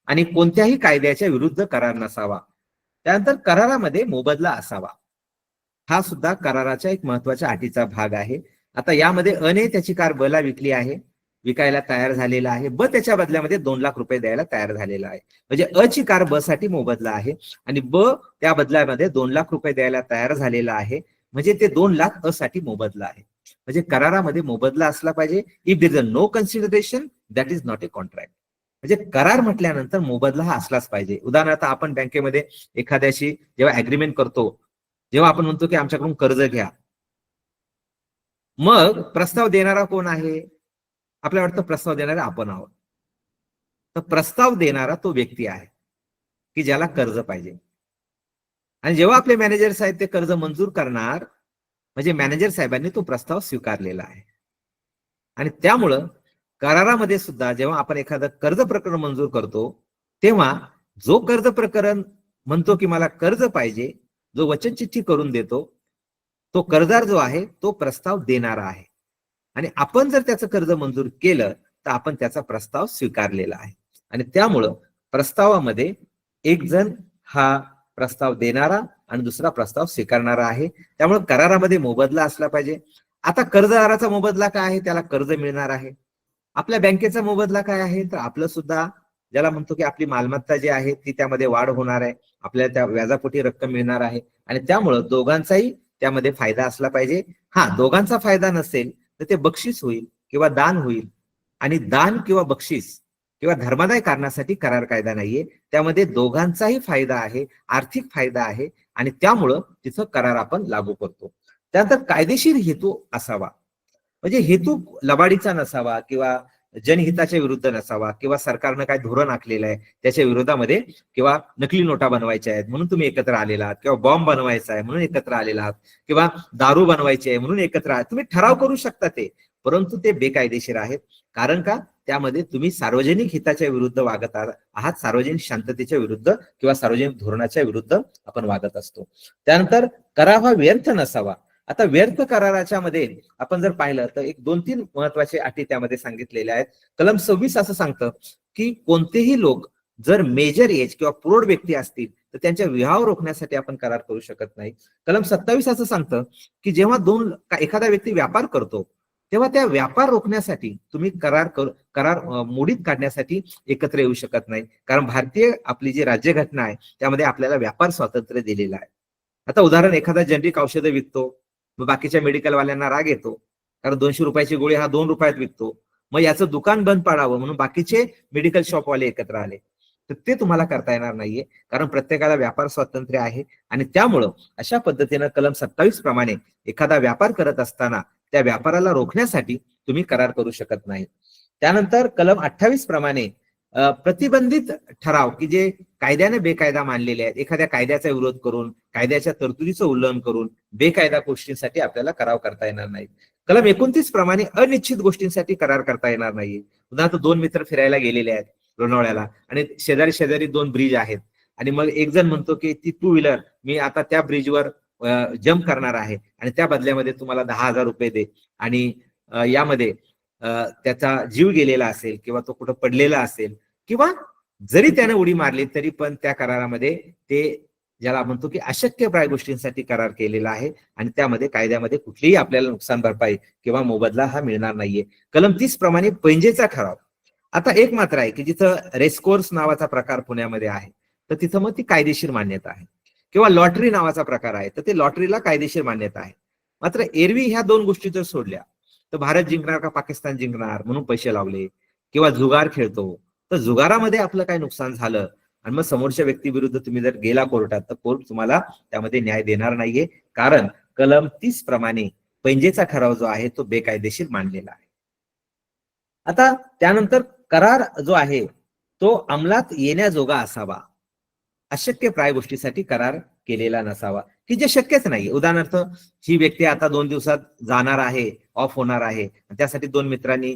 Speaker 2: आणि कोणत्याही कायद्याच्या विरुद्ध करार नसावा. त्यानंतर करारामध्ये मोबदला असावा. हा सुद्धा कराराच्या एक महत्वाच्या अटीचा भाग आहे. आता यामध्ये अने त्याची कार ब ला विकली आहे, विकायला तयार झालेला आहे, ब त्याच्या बदल्यामध्ये 2 लाख रुपये द्यायला तयार झालेला आहे. म्हणजे अ ची कार ब साठी मोबदला आहे आणि ब त्या बदल्यामध्ये 2 लाख रुपये द्यायला तयार झालेला आहे, म्हणजे ते 2 लाख अ साठी मोबदला आहे. म्हणजे करारामध्ये मोबदला असला पाहिजे. If there is a no consideration, that is not a contract. म्हणजे करार म्हटल्यानंतर मोबदला हा असलाच पाहिजे. उदाहरणार्थ, आपण बँकेमध्ये एखाद्याशी जेव्हा अग्रीमेंट करतो, जेव्हा आपण म्हणतो की आमच्याकडून कर्ज घ्या, मग प्रस्ताव देणारा कोण आहे? आपल्याला वाटतं प्रस्ताव देणारा आपण आहोत. तर प्रस्ताव देणारा तो व्यक्ती आहे की ज्याला कर्ज पाहिजे. आणि जेव्हा आपले मॅनेजर साहेब ते कर्ज मंजूर करणार, म्हणजे मॅनेजर साहेबांनी तो प्रस्ताव स्वीकारलेला आहे. आणि त्यामुळं करारामध्ये सुद्धा जेव्हा आपण एखादं कर्ज प्रकरण मंजूर करतो, तेव्हा जो कर्ज प्रकरण म्हणतो की मला कर्ज पाहिजे, जो वचन चिठ्ठी करून देतो, तो कर्जदार जो आहे तो प्रस्ताव देणारा आहे. आणि आपण जर त्याचं कर्ज मंजूर केलं तर आपण त्याचा प्रस्ताव स्वीकारलेला आहे. आणि त्यामुळं प्रस्तावामध्ये एक जण हा प्रस्ताव देणारा आणि दुसरा प्रस्ताव स्वीकारणारा आहे. त्यामुळे करारामध्ये मोबदला असला पाहिजे. आता कर्जदाराचा मोबदला काय आहे? त्याला कर्ज मिळणार आहे. आपल्या बँकेचा मोबदला काय आहे? तर आपलं सुद्धा, ज्याला म्हणतो की आपली मालमत्ता जी आहे ती त्यामध्ये वाढ होणार आहे, आपल्याला त्या व्याजापोटी रक्कम मिळणार आहे आणि त्यामुळं दोघांचाही त्यामध्ये फायदा असला पाहिजे. हा, दोघांचा फायदा नसेल तर ते बक्षीस होईल किंवा दान होईल. आणि दान किंवा बक्षीस किंवा धर्मादाय कारणासाठी करार कायदा नाहीये. त्यामध्ये दोघांचाही फायदा आहे, आर्थिक फायदा आहे आणि त्यामुळं तिथं करार आपण लागू करतो. त्यानंतर कायदेशीर हेतू असावा. म्हणजे हेतू लबाडीचा नसावा किंवा जनहिताच्या विरुद्ध नसावा किंवा सरकारनं काय धोरण आखलेलं आहे त्याच्या विरोधामध्ये, किंवा नकली नोटा बनवायच्या आहेत म्हणून तुम्ही एकत्र आलेला आहात, किंवा बॉम्ब बनवायचा आहे म्हणून एकत्र आलेला आहात, किंवा दारू बनवायची आहे म्हणून एकत्र आहात. तुम्ही ठराव करू शकता ते, परंतु ते बेकायदेशीर आहेत. कारण का? त्यामध्ये तुम्ही सार्वजनिक हिताच्या विरुद्ध वागत आहात, सार्वजनिक शांततेच्या विरुद्ध किंवा सार्वजनिक धोरणाच्या विरुद्ध आपण वागत असतो. त्यानंतर करार हा व्यर्थ नसावा. आता व्यर्थ कराराच्या मध्ये आपण जर पाहिलं तर एक 2-3 महत्वाचे अटी त्यामध्ये सांगितलेल्या आहेत. कलम 26 असं सांगतं की कोणतेही लोक जर मेजर एज किंवा प्रौढ व्यक्ती असतील तर त्यांच्या विवाह रोखण्यासाठी आपण करार करू शकत नाही. कलम 27 असं सांगतं की जेव्हा एखादा व्यक्ती व्यापार करतो तेव्हा त्या व्यापार रोखण्यासाठी तुम्ही करार मोडीत काढण्यासाठी एकत्र येऊ शकत नाही. कारण भारतीय आपली जी राज्यघटना आहे त्यामध्ये आपल्याला व्यापार स्वातंत्र्य दिलेलं आहे. आता उदाहरण, एखादा जेनरिक औषधं विकतो, मग बाकीच्या मेडिकलवाल्यांना राग येतो कारण 200 रुपयाची गोळी हा 2 रुपयात विकतो, मग याचं दुकान बंद पाडावं म्हणून बाकीचे मेडिकल शॉपवाले एकत्र आले. तर ते तुम्हाला करता येणार नाहीये, कारण प्रत्येकाला व्यापार स्वातंत्र्य आहे. आणि त्यामुळं अशा पद्धतीनं कलम 27 प्रमाणे एखादा व्यापार करत असताना त्या व्यापाराला रोखण्यासाठी तुम्ही करार करू शकत नाही. त्यानंतर कलम 28 प्रमाणे प्रतिबंधित ठराव की जे कायद्याने बेकायदा मानलेले आहेत, एखाद्या कायद्याचा विरोध करून, कायद्याच्या तरतुदीचं उल्लंघन करून बेकायदा गोष्टींसाठी आपल्याला करार करता येणार नाही. कलम 29 प्रमाणे अनिश्चित गोष्टींसाठी करार करता येणार नाहीये. उदाहरणार्थ, 2 मित्र फिरायला गेलेले आहेत लोणावळ्याला आणि शेजारी शेजारी 2 ब्रिज आहेत आणि मग एक जण म्हणतो की ती 2 व्हीलर मी आता त्या ब्रिजवर जम्प करणार आहे आणि त्या बदल्यामध्ये तुम्हाला 10,000 रुपये दे. आणि यामध्ये त्याचा जीव गेलेला असेल किंवा तो कुठं पडलेला असेल किंवा जरी त्याने उडी मारली तरी पण त्या करारामध्ये ते, ज्याला म्हणतो की अशक्यप्राय गोष्टींसाठी करार केलेला आहे आणि त्यामध्ये कायद्यामध्ये कुठलीही आपल्याला नुकसान भरपाई किंवा मोबदला हा मिळणार नाहीये. कलम 30 प्रमाणे पैंजेचा ठराव. आता एक मात्र आहे की जिथं रेस्कोर्स नावाचा प्रकार पुण्यामध्ये आहे, तर तिथं मग ती कायदेशीर मान्यता आहे. किंवा लॉटरी नावाचा प्रकार आहे तर ते लॉटरीला कायदेशीर मान्यता आहे. मात्र एरवी ह्या दोन गोष्टी जर सोडल्या तर भारत जिंकणार का पाकिस्तान जिंकणार म्हणून पैसे लावले, किंवा जुगार खेळतो तर जुगारामध्ये आपलं काय नुकसान झालं आणि मग समोरच्या व्यक्तीविरुद्ध तुम्ही जर गेला कोर्टात तर कोर्ट तुम्हाला त्यामध्ये न्याय देणार नाहीये, कारण कलम 30 प्रमाणे पैंजेचा ठराव जो आहे तो बेकायदेशीर मानलेला आहे. आता त्यानंतर करार जो आहे तो अंमलात येण्याजोगा असावा. अशक्य प्राय गोष्टीसाठी करार केलेला नसावा, की जे शक्यच नाही. उदाहरणार्थ, ही व्यक्ती आता 2 दिवसात जाणार आहे, ऑफ होणार आहे, त्यासाठी 2 मित्रांनी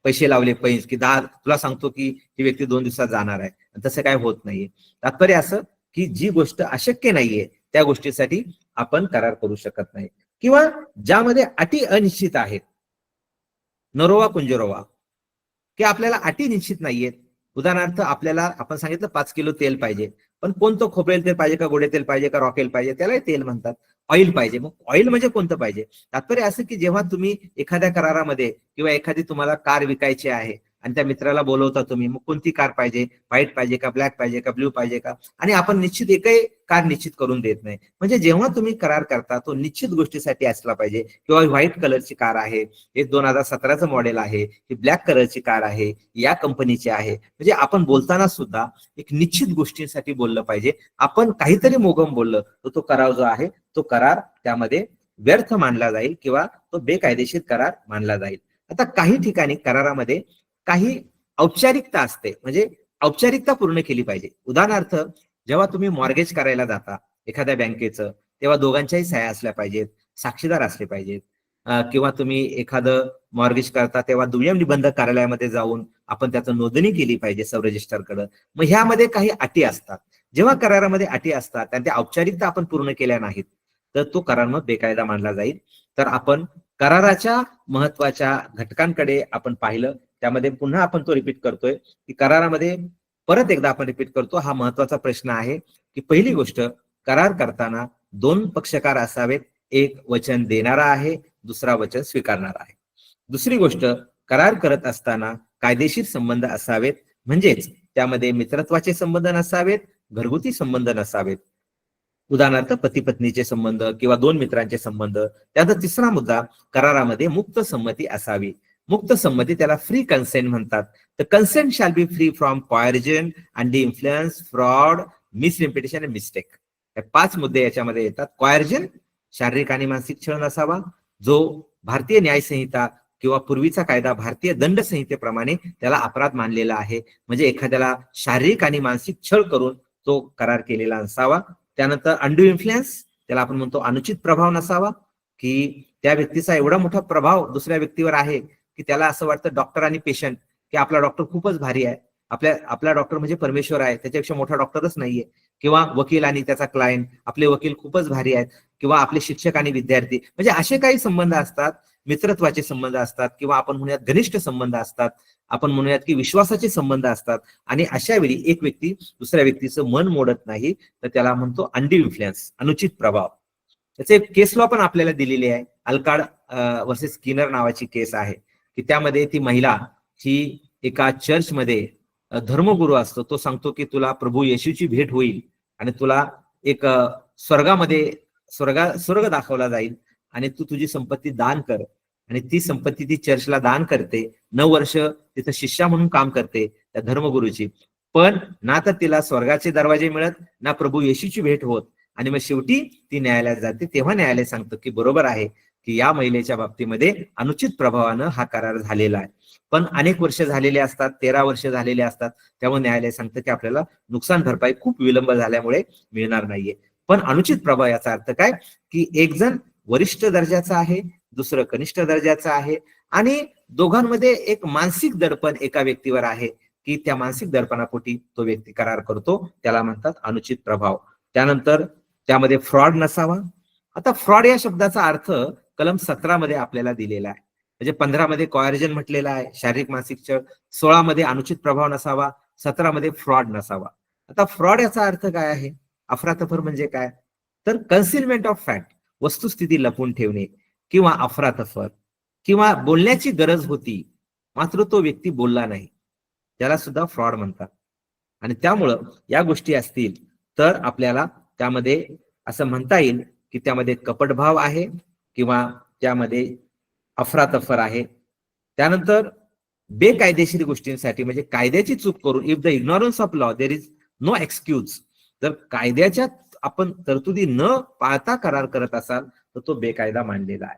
Speaker 2: पैसे लावले पैंज की 10 तुला सांगतो की ही व्यक्ती 2 दिवसात जाणार आहे. तसं काय होत नाहीये. तात्पर्य असं की जी गोष्ट अशक्य नाहीये त्या गोष्टीसाठी आपण करार करू शकत नाही, किंवा ज्यामध्ये अटी अनिश्चित आहेत, नरोवा कुंजरोवा, की आपल्याला अटी निश्चित नाहीयेत. उदाहरणार्थ, आपल्याला आपण सांगितलं 5 किलो तेल पाहिजे, पण कोणतं खोबरेल तेल पाहिजे का गोडे तेल पाहिजे का रॉकेल पाहिजे, त्यालाही तेल म्हणतात. ऑइल पाहिजे, मग ऑइल म्हणजे कोणतं पाहिजे. तात्पर्य असं की जेव्हा तुम्ही एखाद्या करारामध्ये किंवा एखादी तुम्हाला कार विकायची आहे आणि त्या मित्राला बोलवता तुम्ही, मग कोणती कार पाहिजे, व्हाईट पाहिजे का ब्लॅक पाहिजे का ब्ल्यू पाहिजे का, आणि आपण निश्चित एकही कार निश्चित करून देत नाही. म्हणजे जेव्हा तुम्ही करार करता तो निश्चित गोष्टीसाठी असला पाहिजे. किंवा व्हाईट कलरची कार आहे, हे 2017चं मॉडेल आहे, ही ब्लॅक कलरची कार आहे, या कंपनीची आहे, म्हणजे आपण बोलताना सुद्धा एक निश्चित गोष्टींसाठी बोललं पाहिजे. आपण काहीतरी मोगम बोललं तर तो करार जो आहे तो करार त्यामध्ये व्यर्थ मानला जाईल किंवा तो बेकायदेशीर करार मानला जाईल. आता काही ठिकाणी करारामध्ये काही औपचारिकता असते, म्हणजे औपचारिकता पूर्ण केली पाहिजे. उदाहरणार्थ, जेव्हा तुम्ही मॉर्गेज करायला जाता एखाद्या बँकेचं, तेव्हा दोघांच्याही सह्या असल्या पाहिजेत, साक्षीदार असले पाहिजेत. किंवा तुम्ही एखादं मॉर्गेज करता तेव्हा दुय्यम निबंधक कार्यालयामध्ये जाऊन आपण त्याचं नोंदणी केली पाहिजे सब रजिस्टरकडे. मग ह्यामध्ये काही अटी असतात. जेव्हा करारामध्ये अटी असतात आणि त्या औपचारिकता आपण पूर्ण केल्या नाहीत तर तो करार मग बेकायदा मानला जाईल. तर आपण कराराच्या महत्वाच्या घटकांकडे आपण पाहिलं, त्यामध्ये पुन्हा आपण तो रिपीट करतोय की करारामध्ये परत एकदा आपण रिपीट करतो, हा महत्वाचा प्रश्न आहे की पहिली गोष्ट, करार करताना 2 पक्षकार असावेत, एक वचन देणारा आहे, दुसरा वचन स्वीकारणारा आहे. दुसरी गोष्ट, करार करत असताना कायदेशीर संबंध असावेत, म्हणजेच त्यामध्ये मित्रत्वाचे संबंध नसावेत, घरगुती संबंध नसावेत. उदाहरणार्थ, पती पत्नीचे संबंध किंवा 2 मित्रांचे संबंध. त्यानंतर तिसरा मुद्दा, करारामध्ये मुक्त संमती असावी. मुक्त संमती त्याला फ्री कन्सेंट म्हणतात. तर consent shall be free from coercion, under influence, fraud, misrepresentation and mistake. हे 5 मुद्दे याच्यामध्ये येतात. कॉयर्जन, शारीरिक आणि मानसिक छळ नसावा, जो भारतीय न्यायसंहिता किंवा पूर्वीचा कायदा भारतीय दंड संहितेप्रमाणे त्याला अपराध मानलेला आहे. म्हणजे एखाद्याला शारीरिक आणि मानसिक छळ करून तो करार केलेला नसावा. त्यानंतर अंडू इन्फ्लुएन्स, त्याला आपण म्हणतो अनुचित प्रभाव नसावा, की त्या व्यक्तीचा एवढा मोठा प्रभाव दुसऱ्या व्यक्तीवर आहे की त्याला असं वाटतं, डॉक्टर आणि पेशंट, की आपला डॉक्टर खूपच भारी आहे, आपला डॉक्टर म्हणजे परमेश्वर आहे, त्याच्यापेक्षा मोठा डॉक्टरच नाहीये. किंवा वकील आणि त्याचा क्लायंट, आपले वकील खूपच भारी आहेत. किंवा आपले शिक्षक आणि विद्यार्थी, म्हणजे असे काही संबंध असतात, मित्रत्वाचे संबंध असतात, किंवा आपण म्हणूयात घनिष्ठ संबंध असतात, आपण म्हणूयात की विश्वासाचे संबंध असतात. आणि अशा वेळी एक व्यक्ती दुसऱ्या व्यक्तीचं मन मोडत नाही, तर त्याला म्हणतो अंडू इन्फ्लुएन्स, अनुचित प्रभाव. त्याचे केस लॉ पण आपल्याला दिलेली आहे. अल्काड वर्सेस स्किनर नावाची केस आहे, की त्यामध्ये ती महिला ही एका चर्चमध्ये धर्मगुरू असतो, तो सांगतो की तुला प्रभू येशूची भेट होईल आणि तुला एक स्वर्गामध्ये स्वर्ग दाखवला जाईल आणि तू तुझी संपत्ती दान कर. आणि ती संपत्ती ती चर्चला दान करते. 9 वर्ष तिथं शिष्या म्हणून काम करते त्या धर्मगुरूची. पण ना तर तिला स्वर्गाचे दरवाजे मिळत, ना प्रभू येशूची भेट होत. आणि मग शेवटी ती न्यायालयात जाते. तेव्हा न्यायालय सांगतं की बरोबर आहे की या महिलेच्या बाबतीमध्ये अनुचित प्रभावानं हा करार झालेला आहे. पण अनेक वर्ष झालेले असतात, 13 वर्ष झालेले असतात. त्यामुळे न्यायालय सांगतं की आपल्याला नुकसान भरपाई खूप विलंब झाल्यामुळे मिळणार नाहीये. पण अनुचित प्रभाव याचा अर्थ काय, की एक जण वरिष्ठ दर्जाचा आहे, दुसरं कनिष्ठ दर्जाचं आहे, आणि दोघांमध्ये एक मानसिक दडपण एका व्यक्तीवर आहे, की त्या मानसिक दडपणापोटी तो व्यक्ती करार करतो, त्याला म्हणतात अनुचित प्रभाव. त्यानंतर त्यामध्ये फ्रॉड नसावा. आता फ्रॉड या शब्दाचा अर्थ कलम 17 मध्ये आपल्याला दिलेला आहे. म्हणजे 15 मध्ये कॉयर्जन म्हटलेला आहे, शारीरिक मानसिक छळ. 16 मध्ये अनुचित प्रभाव नसावा, 17 मध्ये फ्रॉड नसावा. आता फ्रॉड याचा अर्थ काय आहे, अफरातफर म्हणजे काय, तर कन्सिलमेंट ऑफ फॅक्ट, वस्तुस्थिती लपवून ठेवणे, किंवा अफरातफर, किंवा बोलण्याची गरज होती मात्र तो व्यक्ती बोलला नाही, त्याला सुद्धा फ्रॉड म्हणतात. आणि त्यामुळं या गोष्टी असतील तर आपल्याला त्यामध्ये असं म्हणता येईल की त्यामध्ये कपटभाव आहे किंवा त्यामध्ये अफरातफर आहे. त्यानंतर बेकायदेशीर गोष्टींसाठी म्हणजे कायद्याची चूक करून, if the ignorance of law there is no excuse, जर कायद्याच्या आपण तरतुदी न पाळता करार करत असाल तर तो बेकायदा मानलेला आहे.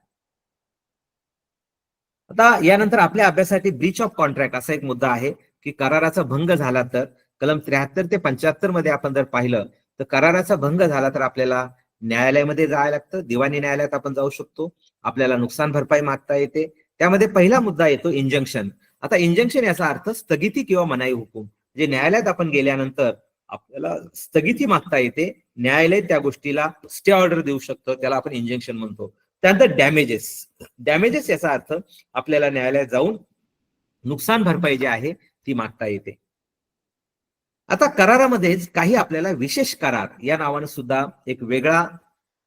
Speaker 2: आता यानंतर आपल्या अभ्यासासाठी ब्रीच ऑफ कॉन्ट्रॅक्ट असा एक मुद्दा आहे की कराराचा भंग झाला तर कलम 73 ते 75 मध्ये आपण जर पाहिलं तर कराराचा भंग झाला तर आपल्याला न्यायालयामध्ये जायला लागतं, दिवाणी न्यायालयात आपण जाऊ शकतो, आपल्याला नुकसान भरपाई मागता येते. त्यामध्ये पहिला मुद्दा येतो इंजंक्शन. आता इंजंक्शन याचा अर्थ स्थगिती किंवा मनाई हुकूम. म्हणजे न्यायालयात आपण गेल्यानंतर आपल्याला स्थगिती मागता येते, न्यायालय त्या गोष्टीला स्टे ऑर्डर देऊ शकतं, त्याला आपण इंजंक्शन म्हणतो. त्यानंतर डॅमेजेस. डॅमेजेस याचा अर्थ आपल्याला न्यायालयात जाऊन नुकसान भरपाई जी आहे ती मागता येते. आता करारामध्येच काही आपल्याला विशेष करार या नावानं सुद्धा एक वेगळा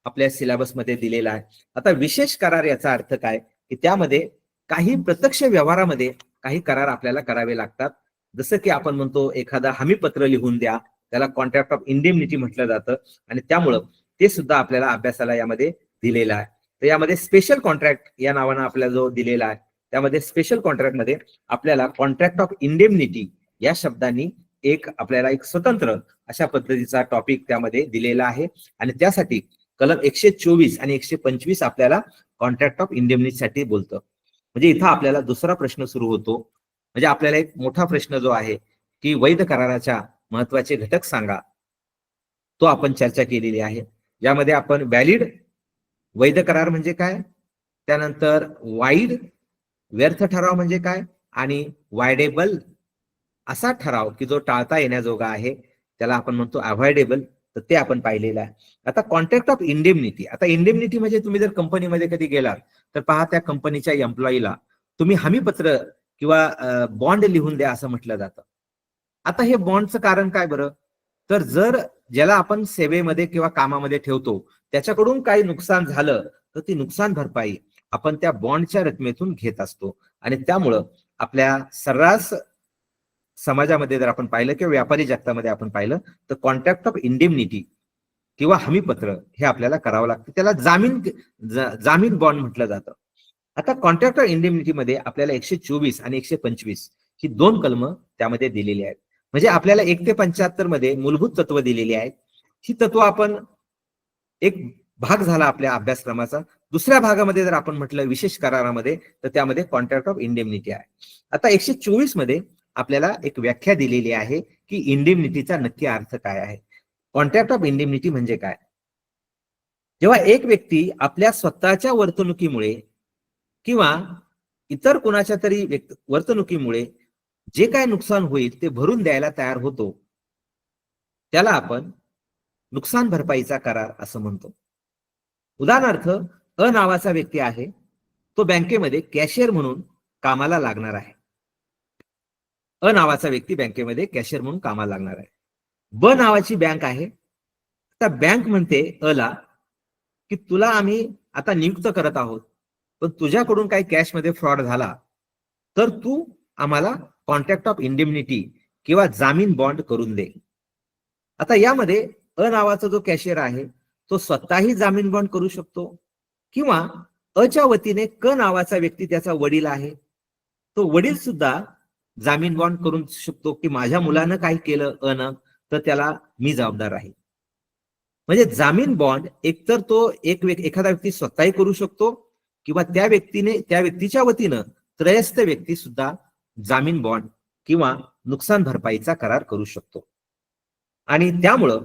Speaker 2: आपल्या सिलेबसमध्ये दिलेला आहे. आता विशेष करार याचा अर्थ काय की त्यामध्ये काही प्रत्यक्ष व्यवहारामध्ये काही करार आपल्याला करावे लागतात. जसं की आपण म्हणतो एखादा हमीपत्र लिहून द्या, त्याला कॉन्ट्रॅक्ट ऑफ इंडेमनिटी म्हटलं जातं आणि त्यामुळं ते सुद्धा आपल्याला अभ्यासाला यामध्ये दिलेलं आहे. तर यामध्ये स्पेशल कॉन्ट्रॅक्ट या नावानं आपल्याला जो दिलेला आहे त्यामध्ये स्पेशल कॉन्ट्रॅक्ट मध्ये आपल्याला कॉन्ट्रॅक्ट ऑफ इंडेमनिटी या शब्दांनी आपल्याला एक स्वतंत्र अशा पद्धतीचा टॉपिक त्यामध्ये दिलेला आहे आणि त्यासाठी कलम 124 आणि 125 आपल्याला कॉन्ट्रॅक्ट ऑफ इंडेमनिटीसाठी बोलतं. म्हणजे इथं आपल्याला दुसरा प्रश्न सुरू होतो. म्हणजे आपल्याला एक मोठा प्रश्न जो आहे की वैध कराराच्या महत्वाचे घटक सांगा, तो आपण चर्चा केलेली आहे. यामध्ये आपण व्हॅलिड वैध करार म्हणजे काय, त्यानंतर वाईड व्यर्थ ठराव म्हणजे काय आणि वायडेबल असा ठराव की जो टाळता येण्याजोगा आहे त्याला आपण म्हणतो अव्हॉइडेबल, तर ते आपण पाहिलेलं आहे. आता कॉन्ट्रॅक्ट ऑफ इंडेमनिटी. आता इंडेमनिटी म्हणजे तुम्ही जर कंपनीमध्ये कधी गेलात तर पहा त्या कंपनीच्या एम्प्लॉईला तुम्ही हमीपत्र किंवा बॉन्ड लिहून द्या असं म्हटलं जातं. आता हे बॉन्डचं कारण काय बरं, तर जर ज्याला आपण सेवेमध्ये किंवा कामामध्ये ठेवतो त्याच्याकडून काही नुकसान झालं तर ती नुकसान भरपाई आपण त्या बॉन्डच्या रकमेतून घेत असतो. आणि त्यामुळं आपल्या सर्रास समाजामध्ये जर आपण पाहिलं किंवा व्यापारी जगतामध्ये आपण पाहिलं तर कॉन्ट्रॅक्ट ऑफ इंडेमनिटी किंवा हमीपत्र हे आपल्याला करावं लागतं. त्याला जामीन बॉन्ड म्हटलं जातं. आता कॉन्ट्रॅक्ट ऑफ इंडेमनिटी मध्ये आपल्याला 124 आणि 125 ही दोन कलम त्यामध्ये दिलेली आहेत. म्हणजे आपल्याला 1 ते 75 मध्ये मूलभूत तत्व दिलेली आहेत. ही तत्व आपण एक भाग झाला आपल्या अभ्यासक्रमाचा. दुसऱ्या भागामध्ये जर आपण म्हटलं विशेष करारामध्ये तर त्यामध्ये कॉन्ट्रॅक्ट ऑफ इंडेमनिटी आहे. आता 124 मध्ये आपल्याला एक व्याख्या दिलेली आहे की इंडेमनिटीचा नक्की अर्थ काय आहे. कॉन्ट्रॅक्ट ऑफ इंडेमनिटी म्हणजे काय, जेव्हा एक व्यक्ती आपल्या स्वतःच्या वर्तणुकीमुळे किंवा इतर कुणाच्या तरी वर्तणुकीमुळे जे काय नुकसान होईल ते भरून द्यायला तयार होतो त्याला आपण नुकसान भरपाईचा करार असं म्हणतो. उदाहरणार्थ अ नावाचा व्यक्ती आहे, तो बँकेमध्ये कॅशियर म्हणून कामाला लागणार आहे. अ नावाचा व्यक्ती बँकेमध्ये कॅशियर म्हणून कामाला लागणार आहे. ब नावाची बँक आहे. आता बँक म्हणते अला की तुला आम्ही आता नियुक्त करत आहोत, पण तुझ्याकडून काही कॅश मध्ये फ्रॉड झाला तर तू आम्हाला कॉन्ट्रॅक्ट ऑफ इंडेमनिटी किंवा जामीन बॉन्ड करून दे. आता यामध्ये अ नावाचा जो कॅशियर आहे तो स्वतःही जामीन बॉन्ड करू शकतो किंवा अच्या वतीने क नावाचा व्यक्ती त्याचा वडील आहे, तो वडील सुद्धा जामीन बॉन्ड करू शकतो की माझ्या मुलानं काही केलं अन तर त्याला मी जबाबदार आहे. म्हणजे जामीन बॉन्ड एकतर तो एखादा व्यक्ती स्वतःही करू शकतो किंवा त्या व्यक्तीच्या वतीनं त्रयस्थ व्यक्ती सुद्धा जामीन बॉन्ड किंवा नुकसान भरपाईचा करार करू शकतो. आणि त्यामुळं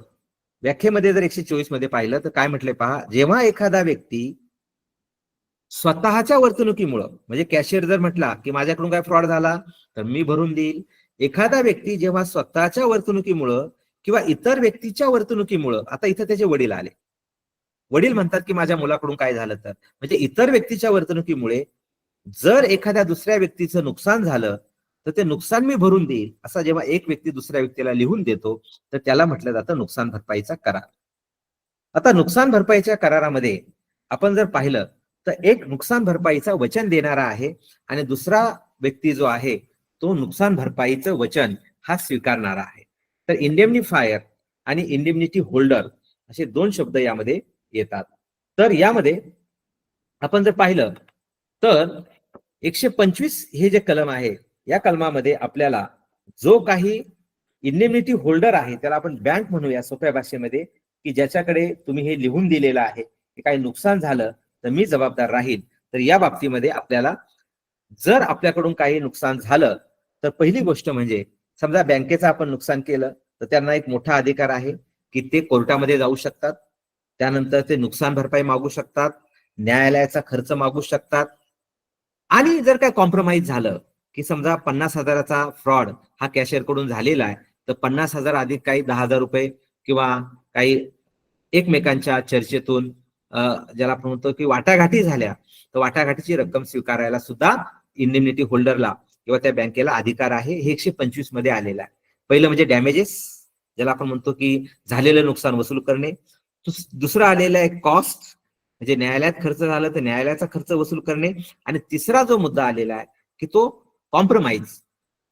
Speaker 2: व्याख्येमध्ये जर 124 मध्ये पाहिलं तर काय म्हटलंय पहा, जेव्हा एखादा व्यक्ती स्वतःच्या वर्तणुकीमुळं, म्हणजे कॅशियर जर म्हटला की माझ्याकडून काय फ्रॉड झाला तर मी भरून देईल, एखादा व्यक्ती जेव्हा स्वतःच्या वर्तणुकीमुळं किंवा इतर व्यक्तीच्या वर्तणुकीमुळं, आता इथं त्याचे वडील आले, वडील म्हणतात की माझ्या मुलाकडून काय झालं तर, म्हणजे इतर व्यक्तीच्या वर्तणुकीमुळे जर एखाद्या दुसऱ्या व्यक्तीचं नुकसान झालं तर ते नुकसान मी भरून देईल असा जेव्हा एक व्यक्ती दुसऱ्या व्यक्तीला लिहून देतो तर त्याला म्हटलं जातं नुकसान भरपाईचा करार. आता नुकसान भरपाईच्या करारामध्ये आपण जर पाहिलं तर एक नुकसान भरपाईचं वचन देणारा आहे आणि दुसरा व्यक्ती जो आहे तो नुकसान भरपाईचं वचन हा स्वीकारणारा आहे. तर इंडेमनिफायर आणि इंडेमनिटी होल्डर असे दोन शब्द यामध्ये येतात. तर यामध्ये आपण जर पाहिलं तर 125 हे जे कलम आहे, या कलमामध्ये आपल्याला जो काही इंडेमनिटी होल्डर आहे त्याला आपण बँक म्हणूया सोप्या भाषेमध्ये, की ज्याच्याकडे तुम्ही हे लिहून दिलेलं आहे की काही नुकसान झालं तर मी जबाबदार राहील. तर या बाबतीमध्ये आपल्याला जर आपल्याकडून काही नुकसान झालं तर पहिली गोष्ट म्हणजे समजा बँकेचं आपण नुकसान केलं तर त्यांना एक मोठा अधिकार आहे की ते कोर्टामध्ये जाऊ शकतात, त्यानंतर ते नुकसान भरपाई मागू शकतात, न्यायालयाचा खर्च मागू शकतात. आणि जर काय कॉम्प्रोमाइज झालं की समजा 50,000चा फ्रॉड हा कॅशियर कडून झालेला आहे, तर 50,000 अधिक काही 10,000 रुपये किंवा काही एकमेकांच्या चर्चेतून ज्याला आपण म्हणतो की वाटाघाटी झाल्या, तर वाटाघाटीची रक्कम स्वीकारायला सुद्धा इंडेमनिटी होल्डरला किंवा त्या बँकेला अधिकार आहे. हे 125 मध्ये आलेलं आहे. पहिलं म्हणजे डॅमेजेस, ज्याला आपण म्हणतो की झालेलं नुकसान वसूल करणे. दुसरं आलेलं आहे कॉस्ट, म्हणजे न्यायालयात खर्च झाला तर न्यायालयाचा खर्च वसूल करणे. आणि तिसरा जो मुद्दा आलेला आहे की तो कॉम्प्रोमाइज,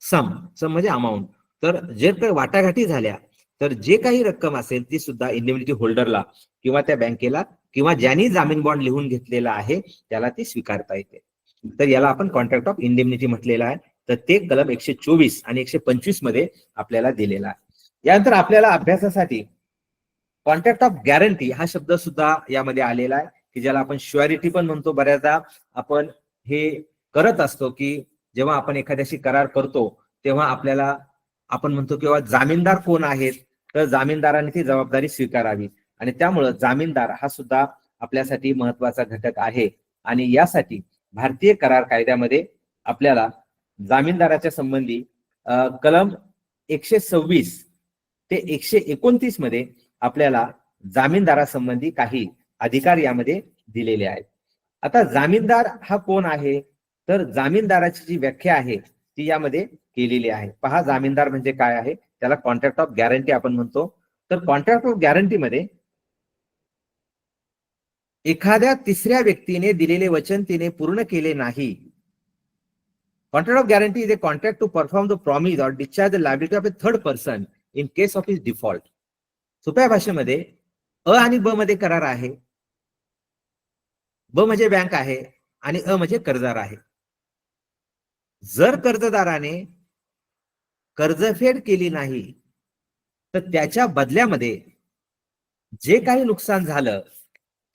Speaker 2: सम म्हणजे अमाऊंट. तर जे काही वाटाघाटी झाल्या तर जे काही रक्कम असेल ती सुद्धा इंडेमनिटी होल्डरला किंवा त्या बँकेला किंवा ज्यांनी जामीन बॉन्ड लिहून घेतलेला आहे त्याला ती स्वीकारता येते. तर याला आपण कॉन्ट्रॅक्ट ऑफ इंडेमनिटी म्हटलेलं आहे. तर ते कलम 124 आणि 125 मध्ये आपल्याला दिलेला आहे. यानंतर आपल्याला अभ्यासासाठी कॉन्ट्रॅक्ट ऑफ गॅरंटी हा शब्द सुद्धा यामध्ये आलेला आहे, की ज्याला आपण श्युअरिटी पण म्हणतो. बऱ्याचदा आपण हे करत असतो की जेव्हा आपण एखाद्याशी करार करतो तेव्हा आपल्याला आपण म्हणतो किंवा जामीनदार कोण आहेत, तर जामीनदाराने ती जबाबदारी स्वीकारावी. आणि त्यामुळं जामीनदार हा सुद्धा आपल्यासाठी महत्वाचा घटक आहे. आणि यासाठी भारतीय करार कायद्यामध्ये आपल्याला जामीनदाराच्या संबंधी कलम 126 ते 129 मध्ये आपल्याला जामीनदारासंबंधी काही अधिकार यामध्ये दिलेले आहेत. आता जामीनदार हा कोण आहे, तर जामीनदाराची जी व्याख्या आहे ती यामध्ये केलेली आहे. पहा जामीनदार म्हणजे काय आहे, त्याला कॉन्ट्रॅक्ट ऑफ गॅरंटी आपण म्हणतो. तर कॉन्ट्रॅक्ट ऑफ गॅरंटी मध्ये एखाद्या तिसऱ्या व्यक्तीने दिलेले वचन तिने पूर्ण केले नाही. Contract of guarantee is a contract to perform the promise or discharge the liability of a third person in case of his default. सोप्या भाषेमध्ये अ आणि ब मध्ये करार आहे. ब म्हणजे बँक आहे आणि अ म्हणजे कर्जदार आहे. जर कर्जदाराने कर्जफेड केली नाही तर त्याच्या बदल्यामध्ये जे काही नुकसान झालं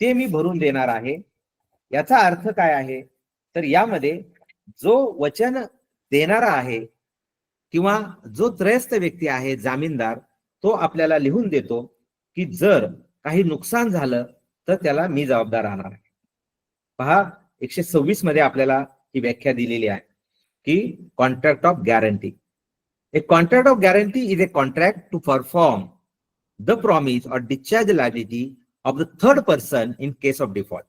Speaker 2: ते मी भरून देणार आहे. याचा अर्थ काय आहे, तर यामध्ये जो वचन देणारा आहे किंवा जो त्रयस्थ व्यक्ती आहे जामीनदार, तो आपल्याला लिहून देतो की जर काही नुकसान झालं तर त्याला मी जबाबदार राहणार आहे. पहा 126 मध्ये आपल्याला ही व्याख्या दिलेली आहे की contract of guarantee. A contract of guarantee is a contract to perform the promise or discharge liability of the third person in case of default.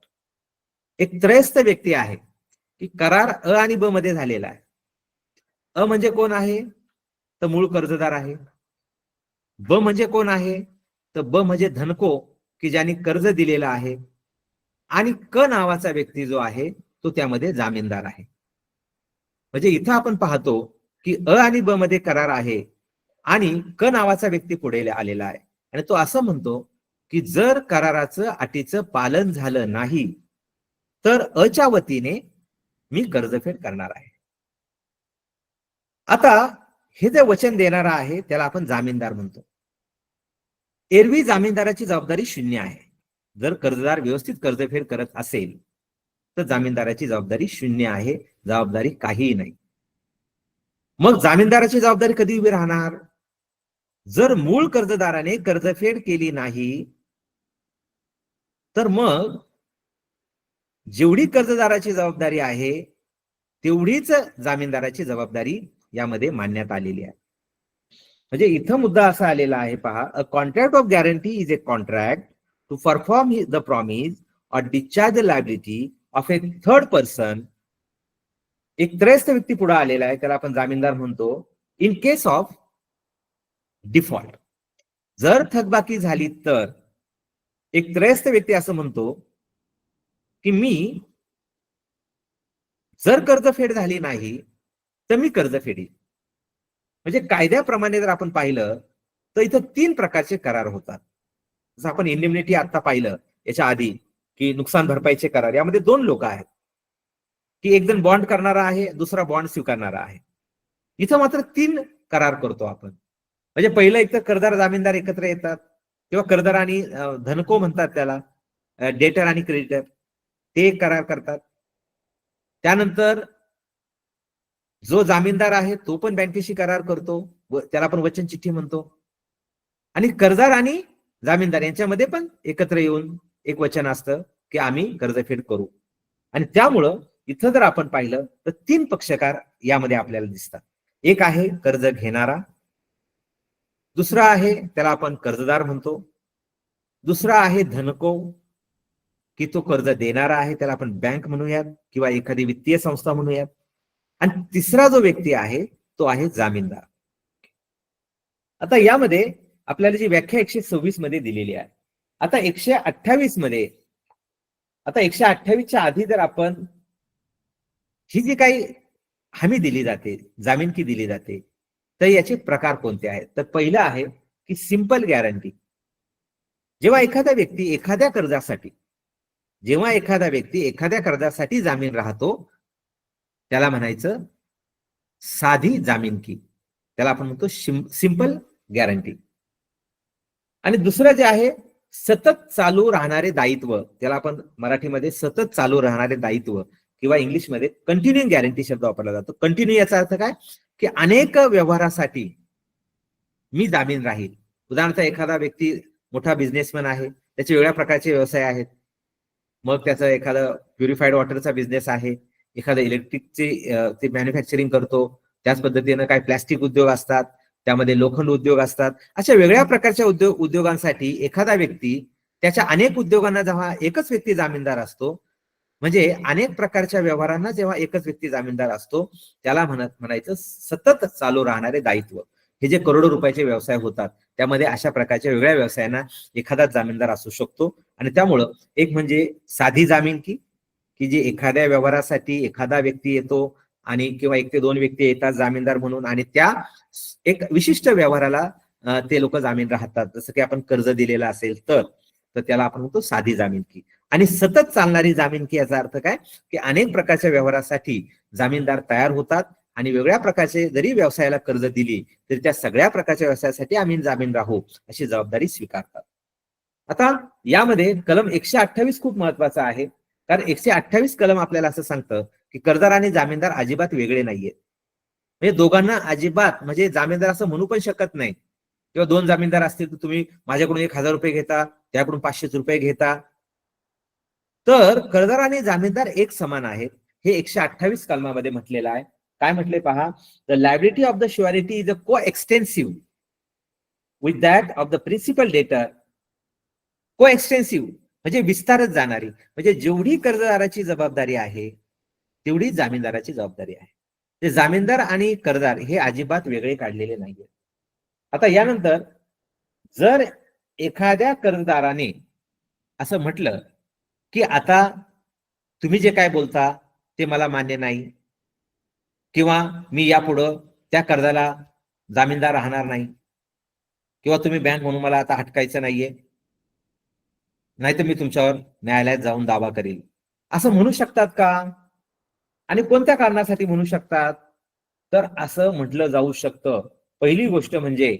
Speaker 2: एक त्रयस्थ व्यक्ती आहे की करार अ आणि ब मध्ये झालेला आहे. अ म्हणजे कोण आहे, तर मूळ कर्जदार आहे. ब म्हणजे कोण आहे, तर ब म्हणजे धनको की ज्यांनी कर्ज दिलेलं आहे. आणि क नावाचा व्यक्ती जो आहे तो त्यामध्ये जामीनदार आहे. म्हणजे इथं आपण पाहतो की अ आणि ब मध्ये करार आहे आणि क नावाचा व्यक्ती पुढे आलेला आहे आणि तो असं म्हणतो की जर कराराचं अटीचं पालन झालं नाही तर अच्या वतीने मी कर्जफेड करणार आहे. आता हे जे वचन देणारा आहे त्याला आपण जामीनदार म्हणतो. एरवी जामीनदाराची जबाबदारी 0 आहे. जर कर्जदार व्यवस्थित कर्जफेड करत असेल तर जामीनदाराची जबाबदारी 0 आहे, जबाबदारी काहीही नाही. मग जामीनदाराची जबाबदारी कधी उभी राहणार, जर मूळ कर्जदाराने कर्जफेड केली नाही तर मग जेवढी कर्जदाराची जबाबदारी आहे तेवढीच जामीनदाराची जबाबदारी यामध्ये मानण्यात आलेली आहे. म्हणजे इथं मुद्दा असा आलेला आहे, पहा, a contract of guarantee is a contract to perform the promise or discharge the liability of a third person. एक त्रयस्थ व्यक्ती पुढे आलेला आहे त्याला आपण जामीनदार म्हणतो. इन केस ऑफ डिफॉल्ट, जर थकबाकी झाली तर एक त्रयस्थ व्यक्ती असं म्हणतो की मी जर कर्जफेड झाली नाही तर मी कर्ज फेडीन. म्हणजे कायद्याप्रमाणे जर आपण पाहिलं तर इथं 3 प्रकारचे करार होतात. जसं आपण इंडिमनिटी आता पाहिलं याच्या आधी की नुकसान भरपाईचे करार, यामध्ये 2 लोक आहेत की एक जण बॉन्ड करणारा आहे, दुसरा बॉन्ड स्वीकारणारा आहे. इथं मात्र 3 करार करतो आपण. म्हणजे पहिलं एक तर कर्जदार जामीनदार एकत्र येतात किंवा कर्जदार आणि धनको म्हणतात त्याला, डेटर आणि क्रेडिटर, ते एक करार करतात. त्यानंतर जो जामीनदार आहे तो पण बँकेशी करार करतो, त्याला आपण वचन चिठ्ठी म्हणतो. आणि कर्जदार आणि जामीनदार यांच्यामध्ये पण एकत्र येऊन एक वचन असतं की आम्ही कर्जफेड करू. आणि त्यामुळं इथं जर आपण पाहिलं तर 3 पक्षकार यामध्ये आपल्याला दिसतात. एक आहे कर्ज घेणारा, दुसरा आहे त्याला आपण कर्जदार म्हणतो, दुसरा आहे धनको की तो कर्ज देणारा आहे, त्याला आपण बँक म्हणूयात किंवा एखादी वित्तीय संस्था म्हणूयात, आणि तिसरा जो व्यक्ती आहे तो आहे जामीनदार. आता यामध्ये आपल्याला जी व्याख्या 126 मध्ये दिलेली आहे, आता 128 मध्ये, आता 128च्या आधी जर आपण ही जी काही हमी दिली जाते, जामीनकी दिली जाते, तर याचे प्रकार कोणते आहेत? तर पहिलं आहे की सिंपल गॅरंटी. जेव्हा एखादा व्यक्ती एखाद्या कर्जासाठी जामीन राहतो त्याला म्हणायचं साधी जामीनकी, त्याला आपण म्हणतो सिंपल गॅरंटी. आणि दुसरं जे आहे सतत चालू राहणारे दायित्व, त्याला आपण मराठीमध्ये सतत चालू राहणारे दायित्व किंवा इंग्लिशमध्ये कंटिन्यूइंग गॅरंटी शब्द वापरला जातो. कंटिन्यू याचा अर्थ काय की अनेक व्यवहारासाठी मी जामीन राहील. उदाहरणार्थ एखादा व्यक्ती मोठा बिझनेसमॅन आहे, त्याचे वेगळ्या प्रकारचे व्यवसाय आहेत, मग त्याचं एखादं प्युरिफाईड वॉटरचा बिझनेस आहे, एखादं इलेक्ट्रिकचे ते मॅन्युफॅक्चरिंग करतो, त्याच पद्धतीनं काही प्लॅस्टिक उद्योग असतात, त्यामध्ये लोखंड उद्योग असतात. अशा वेगळ्या प्रकारच्या उद्योगांसाठी एखादा व्यक्ती त्याच्या अनेक उद्योगांना जेव्हा एकच व्यक्ती जामीनदार असतो, म्हणजे अनेक प्रकारच्या व्यवहारांना जेव्हा एकच व्यक्ती जामीनदार असतो, त्याला म्हणायचं सतत चालू राहणारे दायित्व. हे जे करोडो रुपयाचे व्यवसाय होतात त्यामध्ये अशा प्रकारच्या वेगळ्या व्यवसायांना एखादा जामीनदार असू शकतो. आणि त्यामुळं एक म्हणजे साधी जामीनकी की जी एखाद्या व्यवहारासाठी एखादा व्यक्ती येतो आणि किंवा 1 ते 2 व्यक्ती येतात जामीनदार म्हणून, आणि त्या एक विशिष्ट व्यवहाराला ते लोक जामीन राहतात. जसं की आपण कर्ज दिलेलं असेल तर त्याला आपण म्हणतो साधी जामीनकी. आणि सतत चालणारी जामीनकी याचा अर्थ काय की अनेक प्रकारच्या व्यवहारासाठी जामीनदार तयार होतात आणि वेगळ्या प्रकारचे जरी व्यवसायाला कर्ज दिली तरी त्या सगळ्या प्रकारच्या व्यवसायासाठी आम्ही जामीन राहू अशी जबाबदारी स्वीकारतात. आता यामध्ये कलम 128 खूप महत्वाचा आहे, कारण 128 कलम आपल्याला असं सांगतं की कर्जदार आणि जामीनदार अजिबात वेगळे नाहीयेत. म्हणजे दोघांना अजिबात, म्हणजे जामीनदार असं म्हणू पण शकत नाही किंवा 2 जामीनदार असतील तर तुम्ही माझ्याकडून 1000 रुपये घेता, त्याकडून 500 रुपये घेता, तर कर्जदार आणि जामीनदार एक समान आहेत. हे 128 कलमामध्ये म्हटलेलं आहे. काय म्हटले पहा, the liability of the surety is a coextensive with that of the principal debtor. को एक्सटेन्सिव्ह म्हणजे विस्तारत जाणारी, म्हणजे जेवढी कर्जदाराची जबाबदारी आहे तेवढी जामीनदाराची जबाबदारी आहे. ते जामीनदार आणि कर्जदार हे अजिबात वेगळे काढलेले नाहीये. आता यानंतर जर एखाद्या कर्जदाराने असं म्हटलं की आता तुम्ही जे काय बोलता ते मला मान्य नाही, किंवा मी यापुढं त्या कर्जाला जामीनदार राहणार नाही, किंवा तुम्ही बँक म्हणून मला आता हटकायचं नाहीये, नाहीतर मी तुमच्यावर न्यायालयात जाऊन दावा करेल, असं म्हणू शकतात का? आणि कोणत्या कारणासाठी म्हणू शकतात? तर असं म्हटलं जाऊ शकतं. पहिली गोष्ट म्हणजे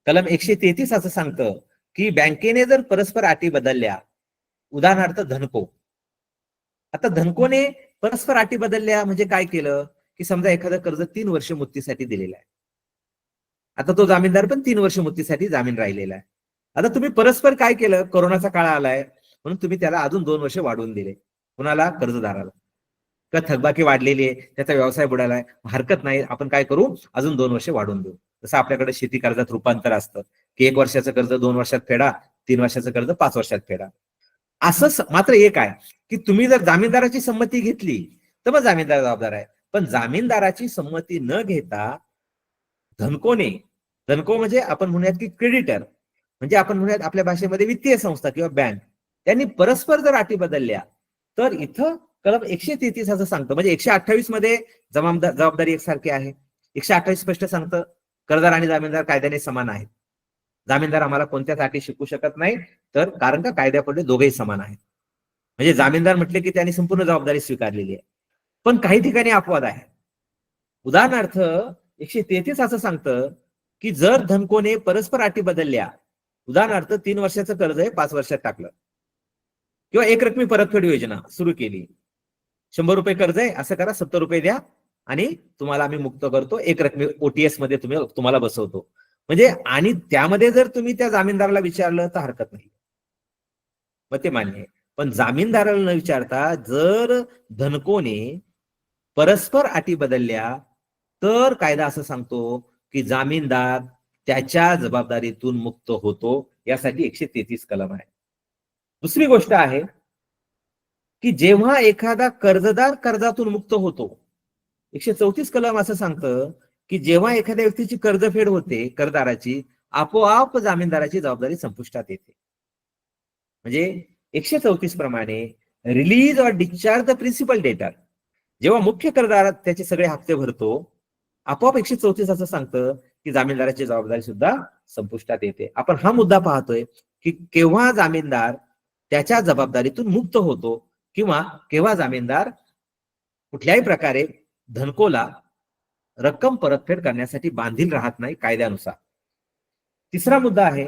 Speaker 2: कलम 133 असं सांगतं की बँकेने जर परस्पर अटी बदलल्या, उदाहरणार्थ धनको. आता धनकोने परस्पर अटी बदलल्या म्हणजे काय केलं की समजा एखादं कर्ज 3 वर्ष मुदतीसाठी दिलेलं आहे, आता तो जामीनदार पण 3 वर्ष मुदतीसाठी जामीन राहिलेला आहे. आता तुम्ही परस्पर काय केलं, कोरोनाचा काळ आलाय म्हणून तुम्ही त्याला अजून 2 वर्ष वाढवून दिले. कुणाला? कर्जदाराला. का थकबाकी वाढलेली आहे, त्याचा व्यवसाय बुडालाय, हरकत नाही, आपण काय करू, अजून 2 वर्ष वाढवून देऊ. जसं आपल्याकडे शेती कर्जात रूपांतर असतं की 1 वर्षाचं कर्ज 2 वर्षात फेडा, 3 वर्षाचं कर्ज 5 वर्षात फेडा. असं मात्र एक आहे की तुम्ही जर जामीनदाराची संमती घेतली तर मग जामीनदार जबाबदार आहे. पण जामीनदाराची संमती न घेता धनको म्हणजे आपण म्हणूयात की क्रेडिटर, म्हणजे आपण म्हणूयात आपल्या भाषेमध्ये वित्तीय संस्था किंवा बँक, त्यांनी परस्पर जर अटी बदलल्या तर इथं कलम 133 असं सांगतं. म्हणजे 128 मध्ये जबाबदारी एकसारखी आहे. 128 स्पष्ट सांगतं कर्जदार आणि जामीनदार कायद्याने समान आहेत. जामीनदार आम्हाला कोणत्याच अटी शिकू शकत नाही, तर कारण का कायद्यापुढे दोघेही समान आहेत. म्हणजे जामीनदार म्हटले की त्यांनी संपूर्ण जबाबदारी स्वीकारलेली आहे. पण काही ठिकाणी अपवाद आहे. उदाहरणार्थ 133 असं सांगतं की जर धनकोने परस्पर अटी बदलल्या, उदाहरणार्थ 3 वर्षाचं कर्ज आहे 5 वर्षात टाकलं, किंवा एक रकमी परतफेड योजना सुरू केली, 100 रुपये कर्ज आहे, असं करा 70 रुपये द्या आणि तुम्हाला आम्ही मुक्त करतो, एक रकमी ओटीएस मध्ये तुम्हाला बसवतो. म्हणजे आणि त्यामध्ये जर तुम्ही त्या जामीनदाराला विचारलं तर हरकत नाही, मग ते मान्य आहे. पण जामीनदाराला न विचारता जर धनकोने परस्पर अटी बदलल्या तर कायदा असं सांगतो की जामीनदार त्याच्या जबाबदारीतून मुक्त होतो. यासाठी 133 कलम आहे. दुसरी गोष्ट आहे की जेव्हा एखादा कर्जदार कर्जातून मुक्त होतो, 134 कलम असं सांगतं की जेव्हा एखाद्या व्यक्तीची कर्जफेड होते कर्जदाराची, आपोआप जामीनदाराची जबाबदारी संपुष्टात येते. म्हणजे 134 प्रमाणे release or discharge the principal debtor, जेव्हा मुख्य कर्जदार त्याचे सगळे हप्ते भरतो, आपोआप 134 असं सांगतं की जामीनदाराची जबाबदारी सुद्धा संपुष्टात येते. आपण हा मुद्दा पाहतोय की केव्हा जामीनदार त्याच्या जबाबदारीतून मुक्त होतो किंवा केव्हा जामीनदार कुठल्याही प्रकारे धनकोला रक्कम परतफेड करण्यासाठी बांधील राहत नाही कायद्यानुसार. तिसरा मुद्दा आहे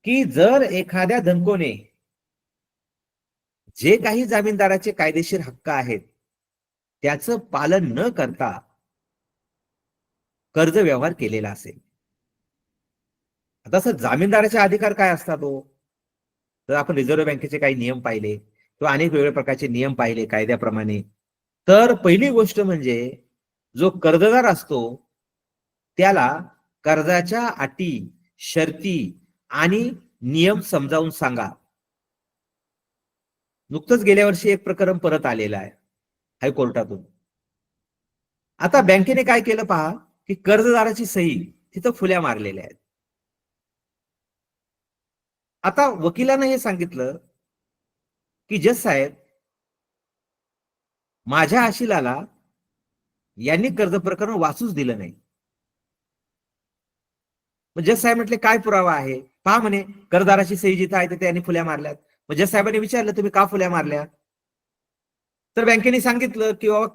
Speaker 2: की जर एखाद्या धनकोने जे काही जामीनदाराचे कायदेशीर हक्क आहेत त्याचं पालन न करता कर्ज व्यवहार केलेला असेल, आता सर जामीनदाराचे अधिकार काय असतात हो? तर आपण रिझर्व्ह बँकेचे काही नियम पाहिले किंवा अनेक वेगवेगळ्या प्रकारचे नियम पाहिले कायद्याप्रमाणे. तर पहिली गोष्ट म्हणजे जो कर्जदार असतो त्याला कर्जाच्या अटी, शर्ती आणि नियम समजावून सांगा. नुकतंच गेल्या वर्षी एक प्रकरण परत आलेलं आहे हायकोर्टातून. आता बँकेने काय केलं पहा की कर्जदाराची सही तिथं फुल्या मारलेल्या आहेत. आता वकिलानं हे सांगितलं की जज साहेब, माझ्या आशिलाला यांनी कर्ज प्रकरण वाचूच दिलं नाही. जज साहेब म्हटले काय पुरावा आहे? पहा म्हणे कर्जदाराची सही जिथं आहे त्यांनी फुल्या मारल्यात. मग जज साहेबांनी विचारलं तुम्ही का फुल्या मारल्या? तर बँकेने सांगितलं की बाबा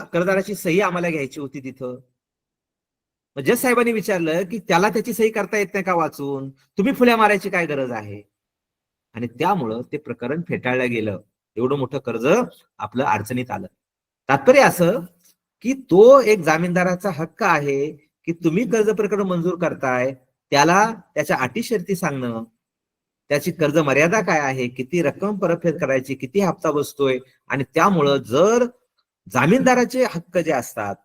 Speaker 2: कर्जदाराची सही आम्हाला घ्यायची होती तिथं. मग जज साहेबांनी विचारलं की त्याला त्याची सही करता येत नाही का वाचून, तुम्ही फुल्या मारायची काय गरज आहे? आणि त्यामुळं ते प्रकरण फेटाळलं गेलं. एवढं मोठं कर्ज आपलं अडचणीत आलं. तात्पर्य असं की तो एक जामीनदाराचा हक्क आहे की तुम्ही कर्ज प्रकरण मंजूर करताय, त्याला त्याच्या अटी शर्ती सांगणं, त्याची कर्ज मर्यादा काय आहे, किती रक्कम परतफेड करायची, किती हप्ता बसतोय. आणि त्यामुळं जर जामीनदाराचे हक्क जे असतात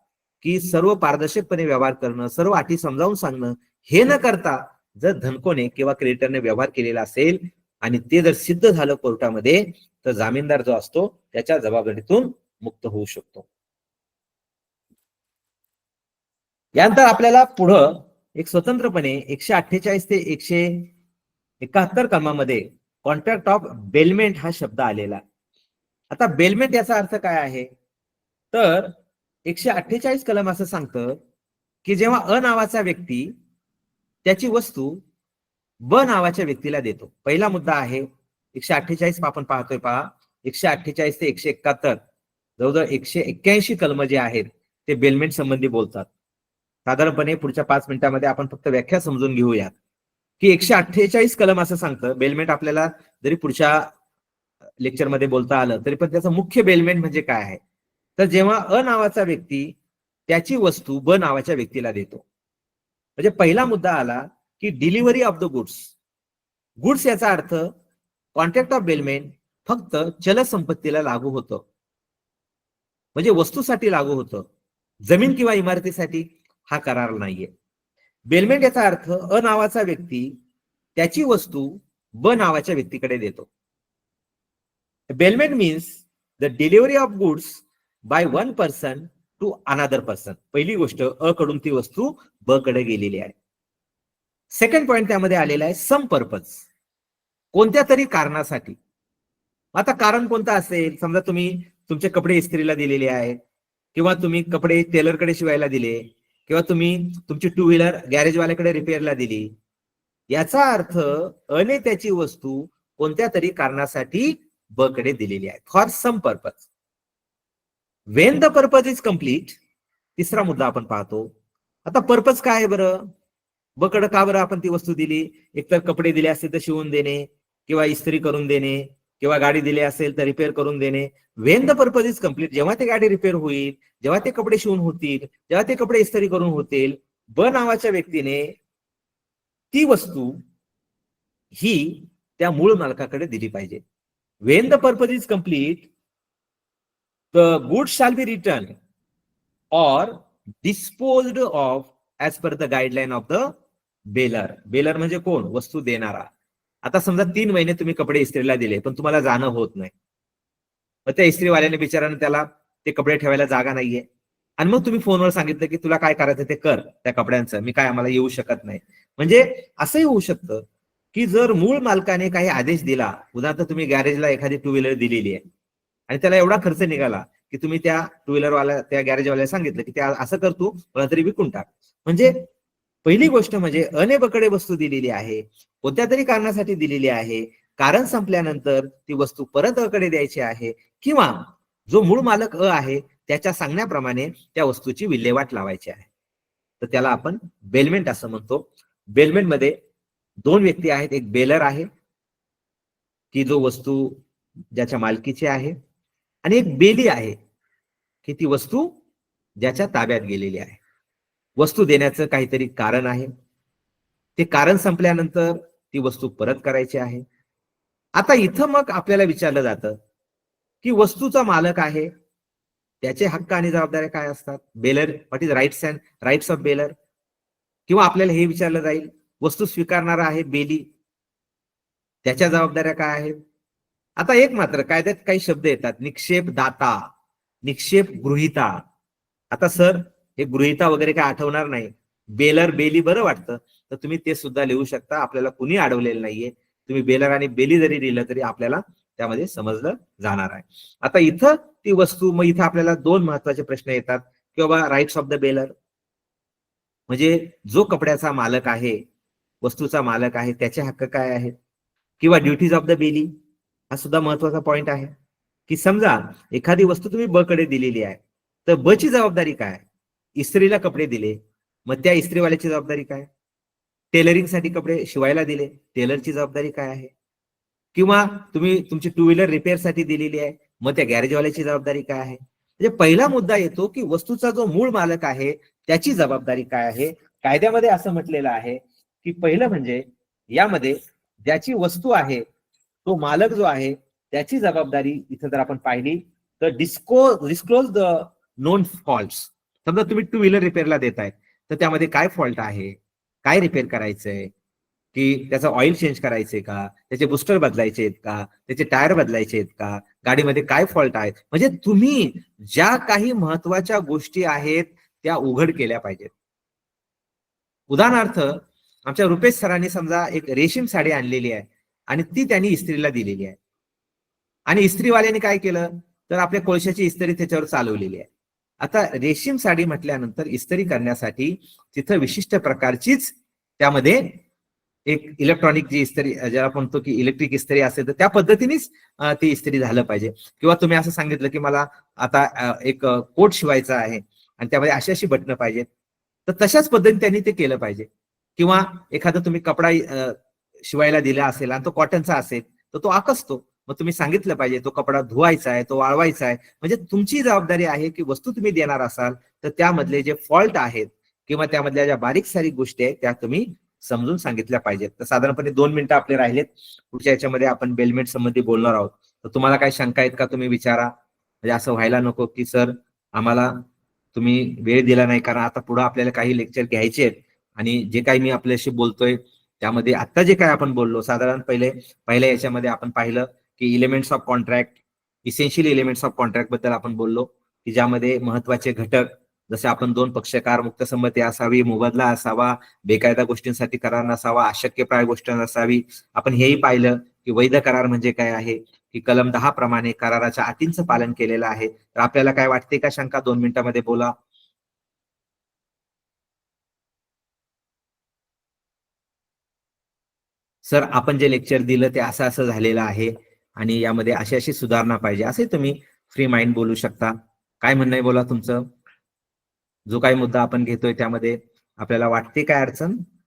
Speaker 2: की सर्व पारदर्शकपणे व्यवहार करणं, सर्व अटी समजावून सांगणं, हे न करता जर धनकोने किंवा क्रेडिटरने व्यवहार केलेला असेल आणि ते जर सिद्ध झालं कोर्टामध्ये, तर जामीनदार जो असतो त्याच्या जबाबदारीतून मुक्त होऊ शकतो. यानंतर आपल्याला पुढं एक स्वतंत्रपणे 148 ते 171 कलमामध्ये कॉन्ट्रॅक्ट ऑफ बेलमेंट हा शब्द आलेला. आता बेलमेंट याचा अर्थ काय आहे? तर 148 कलम असं सांगतं की जेव्हा अ नावाचा व्यक्ती त्याची वस्तू ब नावाच्या व्यक्तीला देतो. पहिला मुद्दा आहे 148 आपण पाहतोय पहा, 148 ते 171 जवळजवळ 181 कलम जे आहेत ते बेलमेंट संबंधी बोलतात. साधारणपणे पुढच्या 5 मिनिटांमध्ये आपण फक्त व्याख्या समजून घेऊया की 148 कलम असं सांगतं. बेलमेंट आपल्याला जरी पुढच्या लेक्चरमध्ये बोलता आलं तरी पण त्याचं मुख्य बेलमेंट म्हणजे काय आहे? तर जेव्हा अ नावाचा व्यक्ती त्याची वस्तू ब नावाच्या व्यक्तीला देतो. म्हणजे पहिला मुद्दा आला की डिलिव्हरी ऑफ द गुड्स याचा अर्थ कॉन्ट्रॅक्ट ऑफ बेलमेंट फक्त चलसंपत्तीला लागू होतं, म्हणजे वस्तूसाठी लागू होतं, जमीन किंवा इमारतीसाठी हा करार नाहीये. बेलमेंट याचा अर्थ अ नावाचा व्यक्ती त्याची वस्तू ब नावाच्या व्यक्तीकडे देतो. Bailment means the delivery of goods by one person to another person. पहिली गोष्ट, अ कडून ती वस्तू ब कडे गेलेली आहे. सेकंड पॉइंट त्यामध्ये आलेला आहे सम पर्पज, कोणत्या तरी कारणासाठी. आता कारण कोणतं असेल? समजा तुम्ही तुमचे कपडे इस्त्रीला दिलेले आहेत किंवा तुम्ही कपडे टेलरकडे शिवायला दिले किंवा तुम्ही तुमची टू व्हीलर गॅरेजवाल्याकडे रिपेअरला दिली, याचा अर्थ अने त्याची वस्तू कोणत्या तरी कारणासाठी ब कडे दिलेली आहे, for some purpose. When the purpose is complete, तिसरा मुद्दा आपण पाहतो. आता पर्पज काय आहे बरं? ब कडे का बरं आपण ती वस्तू दिली? एकतर कपडे दिले असतील तर शिवून देणे, किंवा इस्त्री करून देणे, किंवा गाडी दिली असेल तर रिपेअर करून देणे. Wien the purpose is complete, जेव्हा ती गाडी रिपेअर होईल, जेव्हा ते कपडे शिवून होतील, जेव्हा ते कपडे इस्त्री करून होतील, ब नावाच्या व्यक्तीने ती वस्तू ही त्या मूळ मालकाकडे दिली पाहिजे. When the purpose is complete, the good shall be return or disposed of as per the guideline of the bailor. Bailor म्हणजे कोण? वस्तू देणारा. आता समजा 3 महिने तुम्ही कपडे इस्त्रीला दिले, पण तुम्हाला जाणं होत नाही. मग त्या इस्त्रीवाल्याने बिचाराने त्याला ते कपडे ठेवायला जागा नाहीये, आणि मग तुम्ही फोनवर सांगितलं की तुला काय करायचं ते कर त्या कपड्यांचं, मी काय आम्हाला येऊ शकत नाही. म्हणजे असंही होऊ शकतं की जर मूळ मालकाने काही आदेश दिला, उदाहरणार्थ तुम्ही गॅरेजला एखादी टू व्हीलर दिलेली आहे आणि त्याला एवढा खर्च निघाला की तुम्ही त्या टू व्हीलरवाल्या त्या गॅरेजवाल्याला सांगितलं की त्या असं कर, तू मला तरी विकून टाक. म्हणजे पहिली गोष्ट म्हणजे अने बकडे वस्तू दिलेली आहे, कोणत्या तरी कारणासाठी दिलेली आहे, कारण संपल्यानंतर ती वस्तू परत अकडे द्यायची आहे, किंवा जो मूळ मालक आहे त्याच्या सांगण्याप्रमाणे त्या वस्तूची विल्हेवाट लावायची आहे. तर त्याला आपण बेलमेंट असं म्हणतो. बेलमेंट मध्ये 2 व्यक्ती आहेत, एक बेलर आहे की जो वस्तू ज्याच्या मालकीची आहे, आणि एक बेली आहे की ती वस्तू ज्याच्या ताब्यात गेलेली आहे. वस्तू देण्याचं काहीतरी कारण आहे, ते कारण संपल्यानंतर ती वस्तू परत करायची आहे. आता इथं मग आपल्याला विचारलं जातं की वस्तूचा मालक आहे, त्याचे हक्क आणि जबाबदाऱ्या काय असतात? Bailor, what is rights and rights of bailor? किंवा आपल्याला हे विचारलं जाईल, वस्तू स्वीकारणारा आहे बेली, त्याच्या जबाबदाऱ्या काय आहेत? आता एक मात्र कायद्यात काही शब्द येतात, निक्षेप दाता, निक्षेप गृहीता. आता सर हे गृहीता वगैरे काय आठवणार नाही, बेलर बेली बरं वाटतं, तर तुम्ही ते सुद्धा लिहू शकता, आपल्याला कुणी अडवलेलं नाहीये. तुम्ही बेलर आणि बेली जरी लिहिलं तरी आपल्याला त्यामध्ये समजलं जाणार आहे. आता इथं ती वस्तू, मग इथं आपल्याला 2 महत्वाचे प्रश्न येतात की बाबा राईट्स ऑफ द बेलर म्हणजे जो कपड्याचा मालक आहे, वस्तूचा मालक आहे, त्याचे हक्क काय आहेत, किंवा ड्युटीज ऑफ द बेली, हा सुद्धा महत्वाचा पॉइंट आहे की समजा एखादी वस्तू तुम्ही ब कडे दिलेली आहे, तर ब ची जबाबदारी काय? इस्त्रीला कपडे दिले, मग त्या इस्त्रीवाल्याची जबाबदारी काय? टेलरिंगसाठी कपडे शिवायला दिले, टेलरची जबाबदारी काय आहे? किंवा तुम्ही तुमची टू व्हीलर रिपेअरसाठी दिलेली आहे, मग त्या गॅरेजवाल्याची जबाबदारी काय आहे? म्हणजे पहिला मुद्दा येतो की वस्तूचा जो मूळ मालक आहे त्याची जबाबदारी काय आहे. कायद्यामध्ये असं म्हटलेलं आहे की पहिलं म्हणजे यामध्ये ज्याची वस्तू आहे तो मालक जो आहे त्याची जबाबदारी इथं जर आपण पाहिली तर डिस्क्लोज द नोन फॉल्ट्स. समजा तुम्ही टू व्हीलर रिपेअरला देताय, तर त्यामध्ये काय फॉल्ट आहे, काय रिपेअर करायचंय, की त्याचं ऑइल चेंज करायचंय का, त्याचे बुस्टर बदलायचे आहेत का, त्याचे टायर बदलायचे आहेत का, गाडीमध्ये काय फॉल्ट आहेत, म्हणजे तुम्ही ज्या काही महत्वाच्या गोष्टी आहेत त्या उघड केल्या पाहिजेत. उदाहरणार्थ आमच्या रुपेश सरांनी समजा एक रेशीम साडी आणलेली आहे आणि ती त्यांनी इस्त्रीला दिलेली आहे, आणि इस्त्रीवाल्याने काय केलं तर आपल्या कोळशाची इस्त्री त्याच्यावर चालवलेली आहे. आता रेशीम साडी म्हटल्यानंतर इस्त्री करण्यासाठी तिथं विशिष्ट प्रकारचीच त्यामध्ये एक इलेक्ट्रॉनिक जी इस्त्री, ज्याला आपण म्हणतो की इलेक्ट्रिक इस्त्री असेल, तर त्या पद्धतीनेच ती इस्त्री झालं पाहिजे. किंवा तुम्ही असं सांगितलं की मला आता एक कोट शिवायचा आहे आणि त्यामध्ये अशी अशी बटणं पाहिजेत, तर तशाच पद्धतीने त्यांनी ते केलं पाहिजे. किंवा एखादा तुम्ही कपडा शिवायला दिला असेल आणि तो कॉटनचा असेल तर तो आकसतो, मग तुम्ही सांगितलं पाहिजे तो कपडा धुवायचा आहे, तो वाळवायचा आहे. म्हणजे तुमची जबाबदारी आहे की वस्तू तुम्ही देणार असाल तर त्यामधले जे फॉल्ट आहेत किंवा त्यामधल्या ज्या बारीक सारीक गोष्टी आहेत त्या तुम्ही समजून सांगितल्या पाहिजेत. तर साधारणपणे 2 मिनिटं आपले राहिलेत. पुढच्या याच्यामध्ये आपण बेलमेंट संबंधी बोलणार आहोत. तर तुम्हाला काही शंका आहेत का, तुम्ही विचारा. म्हणजे असं व्हायला नको की सर आम्हाला तुम्ही वेळ दिला नाही, कारण आता पुढे आपल्याला काही लेक्चर घ्यायचे आहेत आणि जे काही मी आपल्याशी बोलतोय त्यामध्ये आता जे काय आपण बोललो, साधारण पहिल्या याच्यामध्ये आपण पाहिलं की elements of contract, essential elements of contract बद्दल आपण बोललो की ज्यामध्ये महत्वाचे घटक जसे आपण 2 पक्षकार, मुक्त संमती असावी, मोबदला असावा, बेकायदा गोष्टींसाठी करार नसावा, अशक्यप्राय गोष्ट नसावी. आपण हेही पाहिलं की वैध करार म्हणजे काय आहे, की कलम 10 प्रमाणे कराराच्या अटींचं पालन केलेलं आहे. तर आपल्याला काय वाटते का शंका? 2 मिनिटांमध्ये बोला. सर आपण जे लेक्चर दिलं ते असं असं झालेलं आहे आणि यामध्ये अशी अशी सुधारणा पाहिजे, असे तुम्ही फ्री माइंड बोलू शकता. काय म्हणणं आहे बोला तुमचं. जो काही मुद्दा आपण घेतोय त्यामध्ये आपल्याला वाटते काय अडचण.